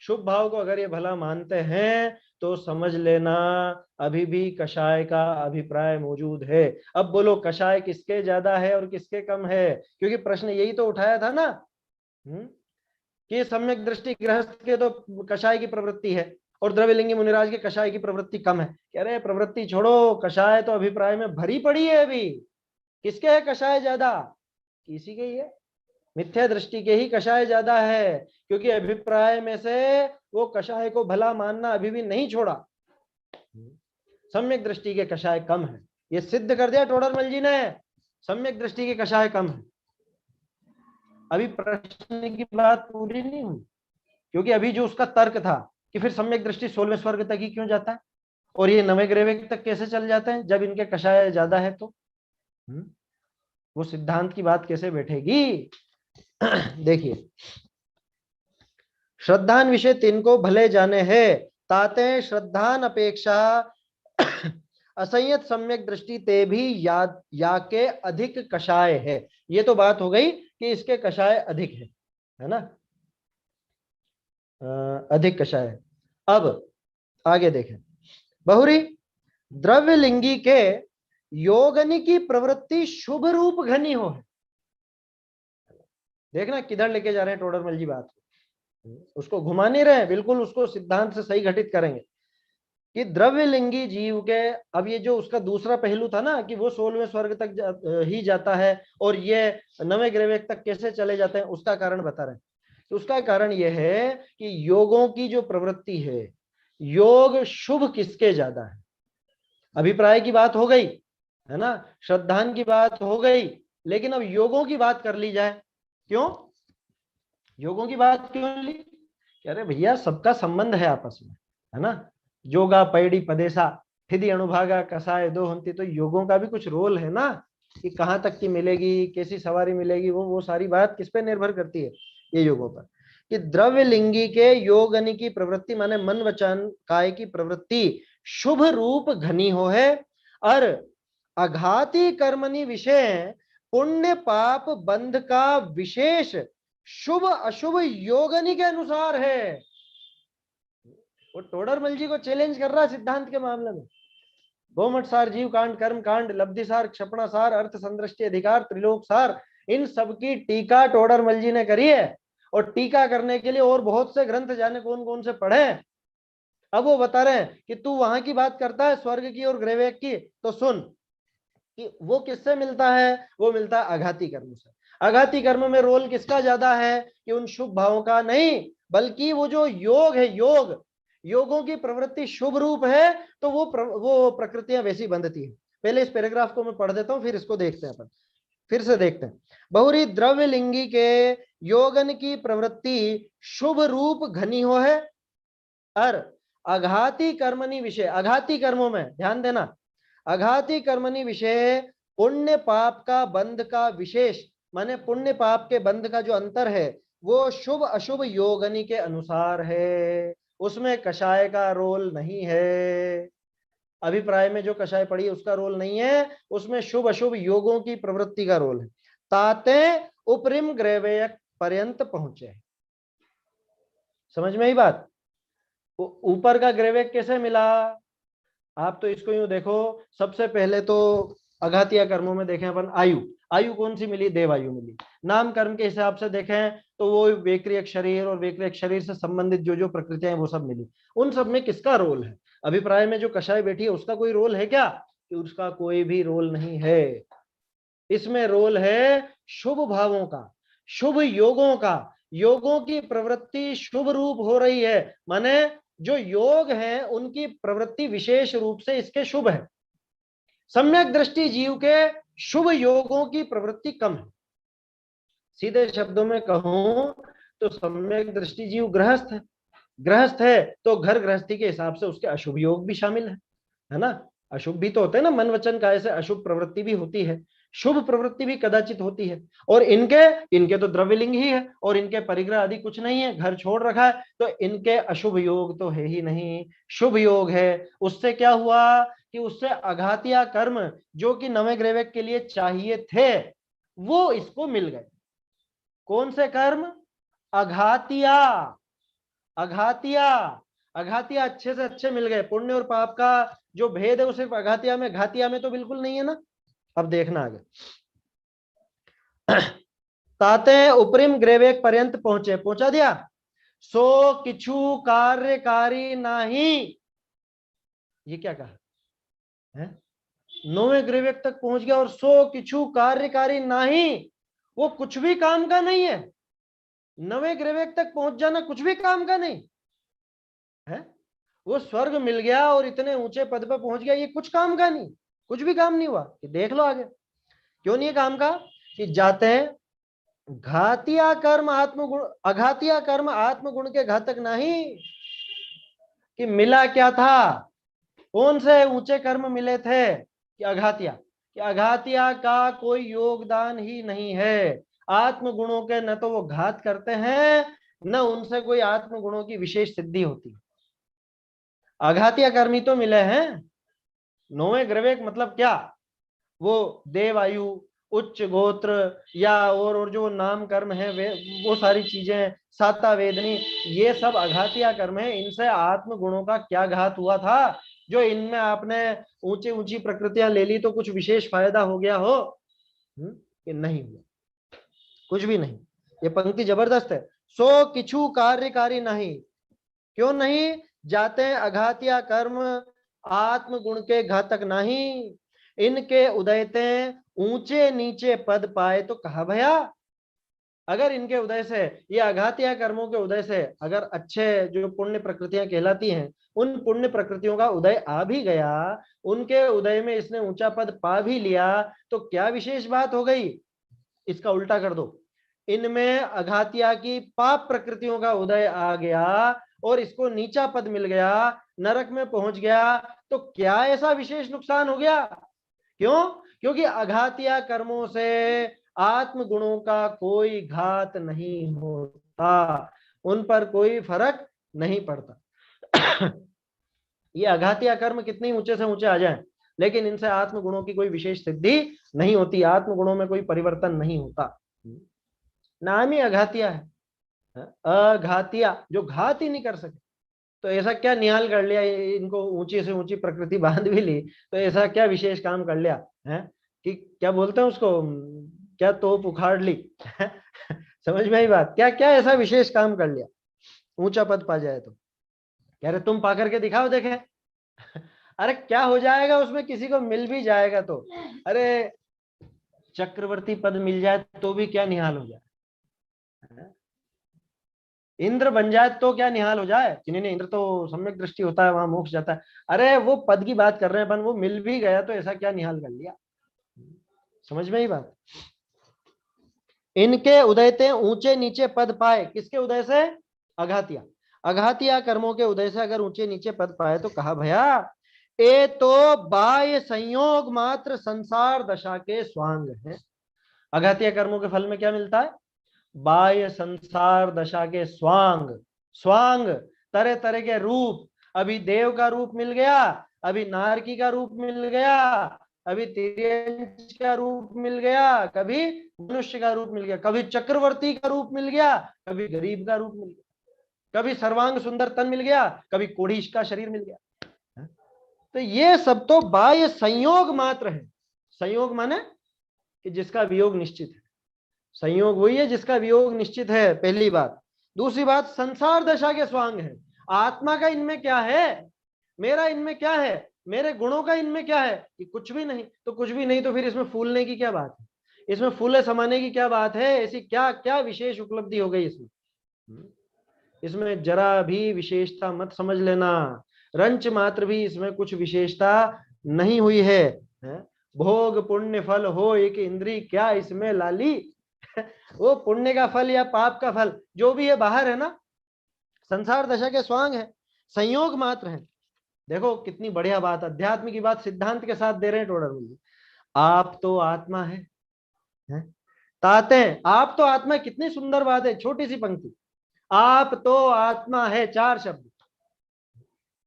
शुभ भाव को अगर ये भला मानते हैं तो समझ लेना अभी भी कषाय का अभिप्राय मौजूद है। अब बोलो कषाय किसके ज्यादा है और किसके कम है, क्योंकि प्रश्न यही तो उठाया था ना कि सम्यक दृष्टि गृहस्थ के तो कषाय की प्रवृत्ति है और द्रव्यलिंगी मुनिराज के कषाय की प्रवृत्ति कम है। कह रहे प्रवृत्ति छोड़ो, कषाय तो अभिप्राय में भरी पड़ी है। अभी किसके है कषाय ज्यादा? किसी के ही है, मिथ्या दृष्टि के ही कषाय ज्यादा है, क्योंकि अभिप्राय में से वो कषाय को भला मानना अभी भी नहीं छोड़ा। सम्यक दृष्टि के कषाय कम है, ये सिद्ध कर दिया टोडरमल जी ने, सम्यक दृष्टि के कषाय कम है। अभी प्रश्न की बात पूरी नहीं हुई, क्योंकि अभी जो उसका तर्क था कि फिर सम्यक दृष्टि 16वें स्वर्ग तक ही क्यों जाता है और ये 9वें ग्रेवेक तक कैसे चल जाते हैं जब इनके कषाय ज्यादा है, तो वो सिद्धांत की बात कैसे बैठेगी? देखिए, श्रद्धान विषय 3 को भले जाने है, ताते श्रद्धान अपेक्षा असंयत सम्यक दृष्टि ते भी या के अधिक कषाय है। ये तो बात हो गई कि इसके कषाय अधिक है ना, अधिक कषाय है। अब आगे देखें, बहुरी द्रव्यलिंगी के योगनी की प्रवृत्ति शुभ रूप घनी हो है। देखना किधर लेके जा रहे हैं टोडरमल जी बात, उसको घुमा नहीं रहे, बिल्कुल उसको सिद्धांत से सही घटित करेंगे कि द्रव्यलिंगी जीव के, अब ये जो उसका दूसरा पहलू था ना कि वो 16वें स्वर्ग तक ही जाता है और ये 9वें ग्रेवेक तक कैसे चले जाते हैं, उसका कारण बता रहे हैं। तो उसका कारण यह है कि योगों की जो प्रवृत्ति है, योग शुभ किसके ज्यादा है? अभिप्राय की बात हो गई है ना, श्रद्धान की बात हो गई, लेकिन अब योगों की बात कर ली जाए। क्यों योगों की बात क्यों ली? कह रहे भैया सबका संबंध है आपस में, है ना, योगा पैडी पदेशा ठिदी अणुभागा कसाय दो हंती, तो योगों का भी कुछ रोल है ना कि कहाँ तक की मिलेगी, कैसी सवारी मिलेगी, वो सारी बात किस पे निर्भर करती है? ये योगों पर। कि द्रव्य लिंगी के योगनी की प्रवृत्ति माने मन वचन काय की प्रवृत्ति शुभ रूप घनी हो है, और अघाती कर्मनि विषय पुण्य पाप बंध का विशेष शुभ अशुभ योगनी के अनुसार है। वो टोडरमल जी को चैलेंज कर रहा है सिद्धांत के मामले में। गोमठ सार, जीव कांड, कर्म कांड, लब्धि सार, क्षपणा सार, अर्थ संदृष्टि अधिकार, त्रिलोक सार, इन सबकी टीका टोडरमल जी ने करी है। और टीका करने के लिए और बहुत से ग्रंथ जाने कौन कौन से पढ़े। अब वो बता रहे हैं कि तू वहां की बात करता है स्वर्ग की और ग्रेवेक की, तो सुन कि वो किससे मिलता है? वो मिलता है आघाती कर्म से। आघाती कर्म में रोल किसका ज्यादा है? कि उन शुभ भावों का नहीं, बल्कि वो जो योग है, योगों की प्रवृत्ति शुभ रूप है, तो वो प्रकृतियां वैसी बंधती है। पहले इस पैराग्राफ को मैं पढ़ देता हूं, फिर इसको देखते हैं अपन, फिर से देखते हैं। बहुरी द्रव्य लिंगी के योगन की प्रवृत्ति शुभ रूप घनी हो है, और अघाती कर्मनि विषय, अघाती कर्मों में ध्यान देना, अघाती कर्मनि विषय पुण्य पाप का बंध का विशेष, माने पुण्य पाप के बंध का जो अंतर है वो शुभ अशुभ योगनी के अनुसार है, उसमें कषाय का रोल नहीं है। अभिप्राय में जो कषाय पड़ी है उसका रोल नहीं है, उसमें शुभ अशुभ योगों की प्रवृत्ति का रोल है। ताते उपरिम ग्रेवेयक पर्यंत पहुंचे। समझ में ही बात? ऊपर का ग्रेवेक कैसे मिला? आप तो इसको यूं देखो, सबसे पहले तो अघातिया कर्मों में देखें अपन, आयु कौन सी मिली? देवायु मिली। नाम कर्म के हिसाब से देखें तो वो वेक्रियक शरीर और वेक्रियक शरीर से संबंधित जो जो प्रकृतियां हैं वो सब मिली। उन सब में किसका रोल है? अभिप्राय में जो कषाय बैठी है उसका कोई रोल है क्या? कि उसका कोई भी रोल नहीं है। इसमें रोल है शुभ भावों का, शुभ योगों का। योगों की प्रवृत्ति शुभ रूप हो रही है, माने जो योग है उनकी प्रवृत्ति विशेष रूप से इसके शुभ है। सम्यक दृष्टि जीव के शुभ योगों की प्रवृत्ति कम है। सीधे शब्दों में कहूं तो सम्यक दृष्टि जीव गृहस्थ है तो घर गृहस्थी के हिसाब से उसके अशुभ योग भी शामिल है ना। अशुभ भी तो होते हैं ना, मन वचन काय से अशुभ प्रवृत्ति भी होती है, शुभ प्रवृत्ति भी कदाचित होती है। और इनके तो द्रव्यलिंग ही है और इनके परिग्रह आदि कुछ नहीं है, घर छोड़ रखा है, तो इनके अशुभ योग तो है ही नहीं, शुभ योग है। उससे क्या हुआ कि उससे अघातिया कर्म जो कि 9वें ग्रेवेक के लिए चाहिए थे वो इसको मिल गए। कौन से कर्म? अघातिया। अघातिया, अघातिया अच्छे से अच्छे मिल गए। पुण्य और पाप का जो भेद है वो सिर्फ अघातिया में, घातिया में तो बिल्कुल नहीं है ना। अब देखना आगे। ताते उपरिम ग्रेवेक पर्यंत पहुंचे, पहुंचा दिया। सो किछु कार्यकारी नाही, ये क्या कहा है? 9वें ग्रेवेक तक पहुंच गया और सो किछु कार्यकारी नाही, वो कुछ भी काम का नहीं है। 9वें ग्रेवेक तक पहुंच जाना कुछ भी काम का नहीं है। वो स्वर्ग मिल गया और इतने ऊंचे पद पर पहुंच गया, ये कुछ काम का नहीं, कुछ भी काम नहीं हुआ। कि देख लो आगे क्यों नहीं है काम का। कि जाते हैं घातिया कर्म आत्मगुण, अघातिया कर्म आत्मगुण के घातक नहीं। कि मिला क्या था, कौन से ऊंचे कर्म मिले थे? कि अघातिया, कि अघातिया का कोई योगदान ही नहीं है। आत्मगुणों के न तो वो घात करते हैं, न उनसे कोई आत्मगुणों की विशेष सिद्धि होती। अघातिया कर्मी तो मिले हैं। 9वें ग्रवेक मतलब क्या? वो देवायु, उच्च गोत्र या और जो नाम कर्म है वे वो सारी चीजें, साता वेदनी, ये सब अघातिया कर्म है। इनसे आत्म गुणों का क्या घात हुआ था? जो इनमें आपने ऊंची ऊंची प्रकृतियां ले ली तो कुछ विशेष फायदा हो गया हो? ये नहीं हुआ, कुछ भी नहीं। ये पंक्ति जबरदस्त है। सो किछु कार्यकारी नहीं, क्यों नहीं? जाते अघातिया कर्म आत्म गुण के घातक नहीं। इनके उदयते ऊंचे नीचे पद पाए तो कहा भया। अगर इनके उदय से, ये अघातिया कर्मों के उदय से अगर अच्छे जो पुण्य प्रकृतियां कहलाती हैं, उन पुण्य प्रकृतियों का उदय आ भी गया, उनके उदय में इसने ऊंचा पद पा भी लिया, तो क्या विशेष बात हो गई? इसका उल्टा कर दो, इनमें अघातिया की पाप प्रकृतियों का उदय आ गया और इसको नीचा पद मिल गया, नरक में पहुंच गया, तो क्या ऐसा विशेष नुकसान हो गया? क्यों? क्योंकि अघातिया कर्मों से आत्म गुणों का कोई घात नहीं होता, उन पर कोई फर्क नहीं पड़ता। ये अघातिया कर्म कितनी ऊंचे से ऊंचे आ जाएं, लेकिन इनसे आत्म गुणों की कोई विशेष सिद्धि नहीं होती, आत्म गुणों में कोई परिवर्तन नहीं होता। नाम ही अघातिया है, अघातिया, जो घात ही नहीं कर सके। तो ऐसा क्या निहाल कर लिया, इनको ऊंची से ऊंची प्रकृति बांध भी ली, तो ऐसा क्या विशेष काम कर लिया है? कि क्या बोलते हैं उसको, क्या तोप उखाड़ ली। समझ में आई बात? क्या क्या ऐसा विशेष काम कर लिया ऊंचा पद पा जाए तो? कह रहे तुम पा करके दिखाओ देखे। अरे क्या हो जाएगा उसमें, किसी को मिल भी जाएगा तो, अरे चक्रवर्ती पद मिल जाए तो भी क्या निहाल हो जाए, इंद्र बन जाए तो क्या निहाल हो जाए। कि नहीं इंद्र तो सम्यक दृष्टि होता है, वहां मोक्ष जाता है। अरे वो पद की बात कर रहे हैं अपन, वो मिल भी गया तो ऐसा क्या निहाल कर लिया। समझ में ही बात। इनके उदयते ऊंचे नीचे पद पाए, किसके उदय से? अघातिया, अघातिया कर्मों के उदय से अगर ऊंचे नीचे पद पाए तो कहा भया ए तो बाह्य संयोग मात्र संसार दशा के स्वांग है। अघातिया कर्मों के फल में क्या मिलता है? बाह्य संसार दशा के स्वांग। स्वांग तरह तरह के रूप, अभी देव का रूप मिल गया, अभी नारकी का रूप मिल गया, अभी तिर्यंच का रूप मिल गया, कभी मनुष्य का रूप मिल गया, कभी चक्रवर्ती का रूप मिल गया, कभी गरीब का रूप मिल गया, कभी सर्वांग सुंदर तन मिल गया, कभी कोढ़ीश का शरीर मिल गया। तो ये सब तो बाह्य संयोग मात्र है। संयोग माने कि जिसका वियोग निश्चित है। संयोग वही है जिसका वियोग निश्चित है, पहली बात। दूसरी बात, संसार दशा के स्वांग है। आत्मा का इनमें क्या है, मेरा इनमें क्या है, मेरे गुणों का इनमें क्या है? कि कुछ भी नहीं। तो कुछ भी नहीं तो फिर इसमें फूलने की क्या बात है, इसमें फूले समाने की क्या बात है? ऐसी क्या क्या विशेष उपलब्धि हो गई इसमें? इसमें जरा भी विशेषता मत समझ लेना, रंच मात्र भी इसमें कुछ विशेषता नहीं हुई है। भोग पुण्य फल हो एक इंद्री, क्या इसमें लाली। वो पुण्य का फल या पाप का फल जो भी है बाहर है ना, संसार दशा के स्वांग है, संयोग मात्र है। देखो कितनी बढ़िया बात, अध्यात्म की बात सिद्धांत के साथ दे रहे हैं टोडरमल जी। आप तो आत्मा है, ताते हैं आप तो आत्मा। कितनी सुंदर बात है, छोटी सी पंक्ति, आप तो आत्मा है, 4 शब्द।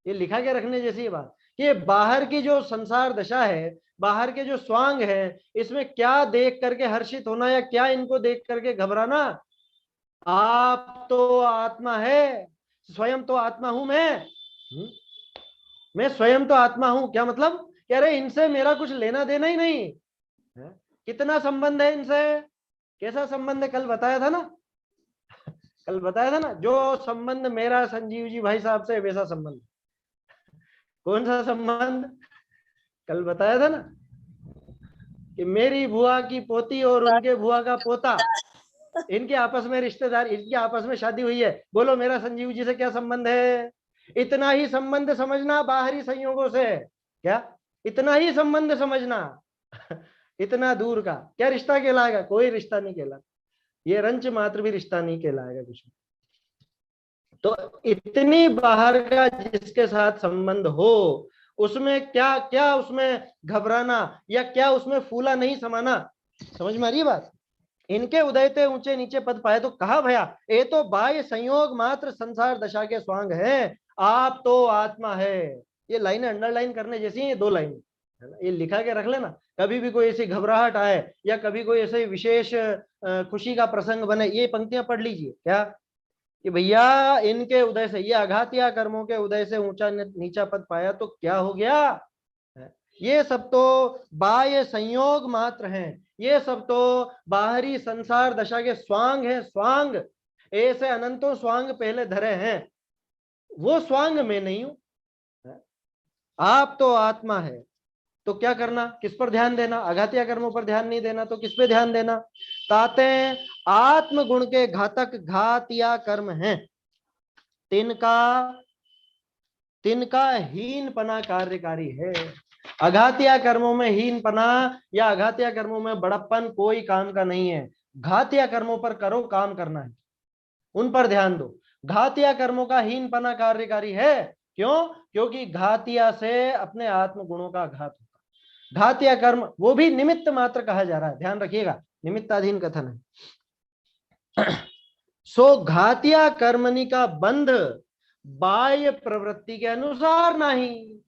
ये लिखा के रखने जैसी बात कि बाहर की जो संसार दशा है, बाहर के जो स्वांग है, इसमें क्या देख करके हर्षित होना या क्या इनको देख करके घबराना। आप तो आत्मा है, स्वयं तो आत्मा हूं मैं स्वयं तो आत्मा हूं। क्या मतलब? कह रहे इनसे मेरा कुछ लेना देना ही नहीं है। कितना संबंध है इनसे? कैसा संबंध है? कल बताया था ना, कल बताया था ना, जो संबंध मेरा संजीव जी भाई साहब से वैसा संबंध। कौन सा संबंध? कल बताया था ना कि मेरी बुआ की पोती और उनके बुआ का पोता, इनके आपस में रिश्तेदार, इनकी आपस में शादी हुई है। बोलो मेरा संजीव जी से क्या संबंध है? इतना ही संबंध समझना बाहरी संयोगों से। क्या? इतना ही संबंध समझना। इतना दूर का क्या रिश्ता कहलाएगा? कोई रिश्ता नहीं कहलाता। ये रंच मात्र भी रिश्ता नहीं कहलाएगा कुछ। तो इतनी बाहर का जिसके साथ संबंध हो, उसमें क्या क्या उसमें घबराना या क्या उसमें फूला नहीं समाना। समझ में आ रही है बात? इनके उदयते ऊंचे नीचे पद पाए तो कहा भया ये तो बाह्य संयोग मात्र संसार दशा के स्वांग है, आप तो आत्मा है। ये लाइनें अंडरलाइन करने जैसी हैं, ये 2 लाइन है ना, ये लिखा के रख लेना। कभी भी कोई ऐसी घबराहट आए या कभी कोई ऐसे विशेष खुशी का प्रसंग बने, ये पंक्तियां पढ़ लीजिए। क्या कि भैया इनके उदय से, ये आघातिया कर्मों के उदय से ऊंचा नीचा पद पाया तो क्या हो गया? ये सब तो बाह्य संयोग मात्र हैं, ये सब तो बाहरी संसार दशा के स्वांग हैं। स्वांग ऐसे अनंतों स्वांग पहले धरे हैं, वो स्वांग में नहीं हूं। आप तो आत्मा है। तो क्या करना? किस पर ध्यान देना? आघातिया कर्मों पर ध्यान नहीं देना तो किस पे ध्यान देना? ताते आत्म गुण के घातक घातिया कर्म हैं, तिनका तिनका हीनपना कार्यकारी है। अघातिया कर्मों में हीनपना या अघातिया कर्मों में बड़प्पन कोई काम का नहीं है। घातिया कर्मों पर करो, काम करना है, उन पर ध्यान दो। घातिया कर्मों का हीनपना कार्यकारी है। क्यों? क्योंकि घातिया से अपने आत्म गुणों का घात होता। घातिया कर्म वो भी निमित्त मात्र कहा जा रहा है, ध्यान रखिएगा, निमित्ताधीन कथन है। सो घातिया कर्मणि का बंध बाह्य प्रवृत्ति के अनुसार नहीं।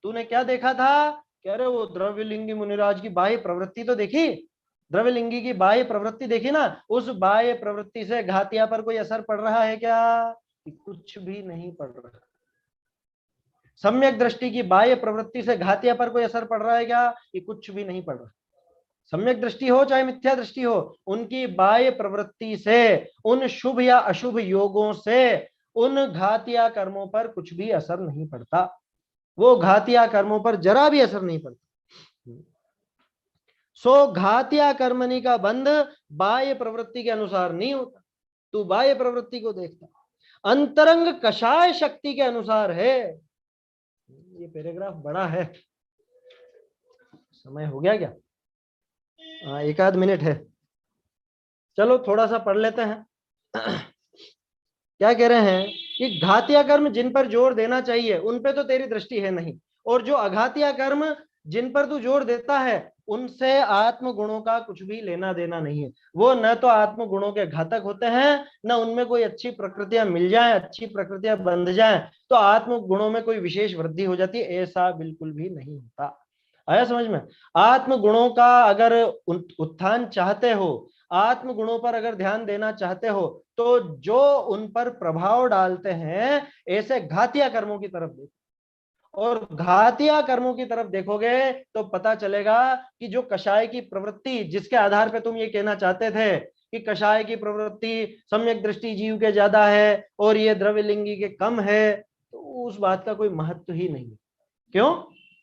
तूने क्या देखा था? कह रहे वो द्रव्यलिंगी मुनिराज की बाह्य प्रवृत्ति तो देखी, द्रव्यलिंगी की बाह्य प्रवृत्ति देखी ना, उस बाह्य प्रवृत्ति से घातिया पर कोई असर पड़ रहा है क्या? कुछ भी नहीं पड़ रहा। सम्यक दृष्टि की बाह्य प्रवृत्ति से घातिया पर कोई असर पड़ रहा है क्या? ये कुछ भी नहीं पड़ रहा। सम्यक दृष्टि हो चाहे मिथ्या दृष्टि हो, उनकी बाह्य प्रवृत्ति से, उन शुभ या अशुभ योगों से उन घातिया कर्मों पर कुछ भी असर नहीं पड़ता। वो घातिया कर्मों पर जरा भी असर नहीं पड़ता। सो घातिया कर्मणि का बंध बाह्य प्रवृत्ति के अनुसार नहीं होता। तू बाह्य प्रवृत्ति को देखता, अंतरंग कषाय शक्ति के अनुसार है। ये पैराग्राफ बड़ा है, समय हो गया क्या? हाँ, 1 आध मिनट है, चलो थोड़ा सा पढ़ लेते हैं। क्या कह रहे हैं कि घातिया कर्म जिन पर जोर देना चाहिए उन पे तो तेरी दृष्टि है नहीं, और जो अघातिया कर्म जिन पर तू जोर देता है उनसे आत्म गुणों का कुछ भी लेना देना नहीं है। वो न तो आत्म गुणों के घातक होते हैं, न उनमें कोई अच्छी प्रकृतियां मिल जाए, अच्छी प्रकृतियां बंध जाए तो आत्म गुणों में कोई विशेष वृद्धि हो जाती है, ऐसा बिल्कुल भी नहीं होता। आया समझ में? आत्म गुणों का अगर उत्थान चाहते हो, आत्म गुणों पर अगर ध्यान देना चाहते हो, तो जो उन पर प्रभाव डालते हैं ऐसे घातिया कर्मों की तरफ देखो, और घातिया कर्मों की तरफ देखोगे तो पता चलेगा कि जो कषाय की प्रवृत्ति, जिसके आधार पे तुम ये कहना चाहते थे कि कषाय की प्रवृत्ति सम्यक दृष्टि जीव के ज्यादा है और ये द्रव्यलिंगी के कम है, तो उस बात का कोई महत्व ही नहीं। क्यों?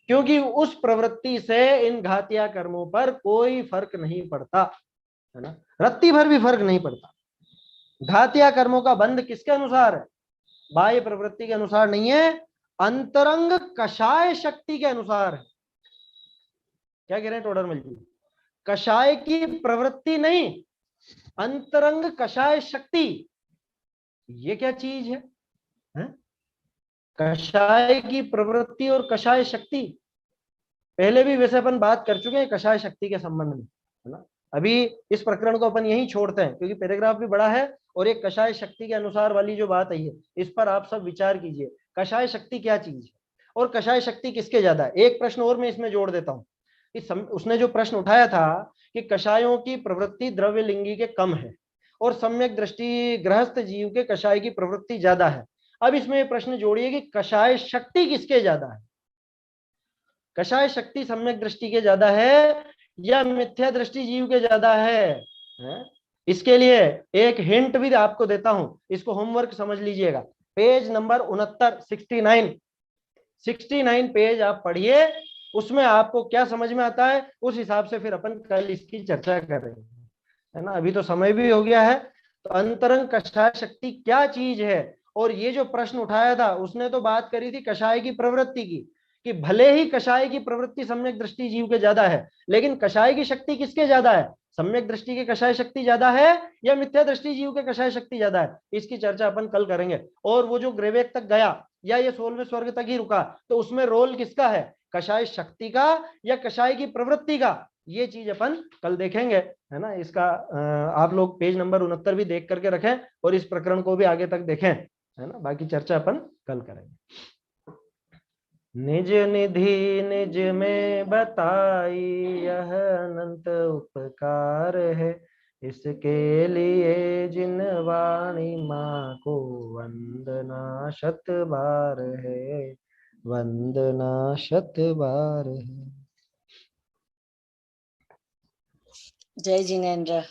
क्योंकि उस प्रवृत्ति से इन घातिया कर्मों पर कोई फर्क नहीं पड़ता, है ना, रत्ती भर भी फर्क नहीं पड़ता। घातिया कर्मों का बंध किसके अनुसार है? बाह्य प्रवृत्ति के अनुसार नहीं है, अंतरंग कषाय शक्ति के अनुसार है। क्या कह रहे हैं टोडरमल जी? कषाय की प्रवृत्ति नहीं, अंतरंग कषाय शक्ति। ये क्या चीज है? कषाय की प्रवृत्ति और कषाय शक्ति पहले भी वैसे अपन बात कर चुके हैं कषाय शक्ति के संबंध में, है ना। अभी इस प्रकरण को अपन यहीं छोड़ते हैं क्योंकि पैराग्राफ भी बड़ा है और एक कषाय शक्ति के अनुसार वाली जो बात आई है इस पर आप सब विचार कीजिए। कषाय शक्ति क्या चीज है और कषाय शक्ति किसके ज्यादा है? एक प्रश्न और मैं इसमें जोड़ देता हूँ कि उसने जो प्रश्न उठाया था कि कषायों की प्रवृत्ति द्रव्यलिंगी के कम है और सम्यक दृष्टि गृहस्थ जीव के कषाय की प्रवृत्ति ज्यादा है। अब इसमें प्रश्न जोड़िए कि कषाय शक्ति किसके ज्यादा है? कषाय शक्ति सम्यक दृष्टि के ज्यादा है या मिथ्या दृष्टि जीव के ज्यादा है? इसके लिए एक हिंट भी आपको देता हूं, इसको होमवर्क समझ लीजिएगा। पेज नंबर 69 पेज आप पढ़िए, उसमें आपको क्या समझ में आता है उस हिसाब से फिर अपन कल इसकी चर्चा करेंगे, है ना। अभी तो समय भी हो गया है। तो अंतरंग कषाय शक्ति क्या चीज है? और ये जो प्रश्न उठाया था उसने तो बात करी थी कषाय की प्रवृत्ति की, कि भले ही कषाय की प्रवृत्ति सम्यक दृष्टि जीव के ज्यादा है, लेकिन कषाय की शक्ति किसके ज्यादा है? सम्यक दृष्टि के कषाय शक्ति ज्यादा है या मिथ्या दृष्टि जीव के कषाय शक्ति ज्यादा है? इसकी चर्चा अपन कल करेंगे। और वो जो ग्रेवेक तक गया या ये 16वें स्वर्ग तक ही रुका, तो उसमें रोल किसका है? कषाय शक्ति का या कषाय की प्रवृत्ति का? ये चीज अपन कल देखेंगे, है ना। इसका आप लोग पेज नंबर 69 भी देख करके रखें और इस प्रकरण को भी आगे तक देखें, है ना। बाकी चर्चा अपन कल करेंगे। निज निधि निज में बताई यह अनंत उपकार है, इसके लिए जिन वाणी माँ को वंदना शत बार है, वंदना शत बार है। जय जिनेन्द्र।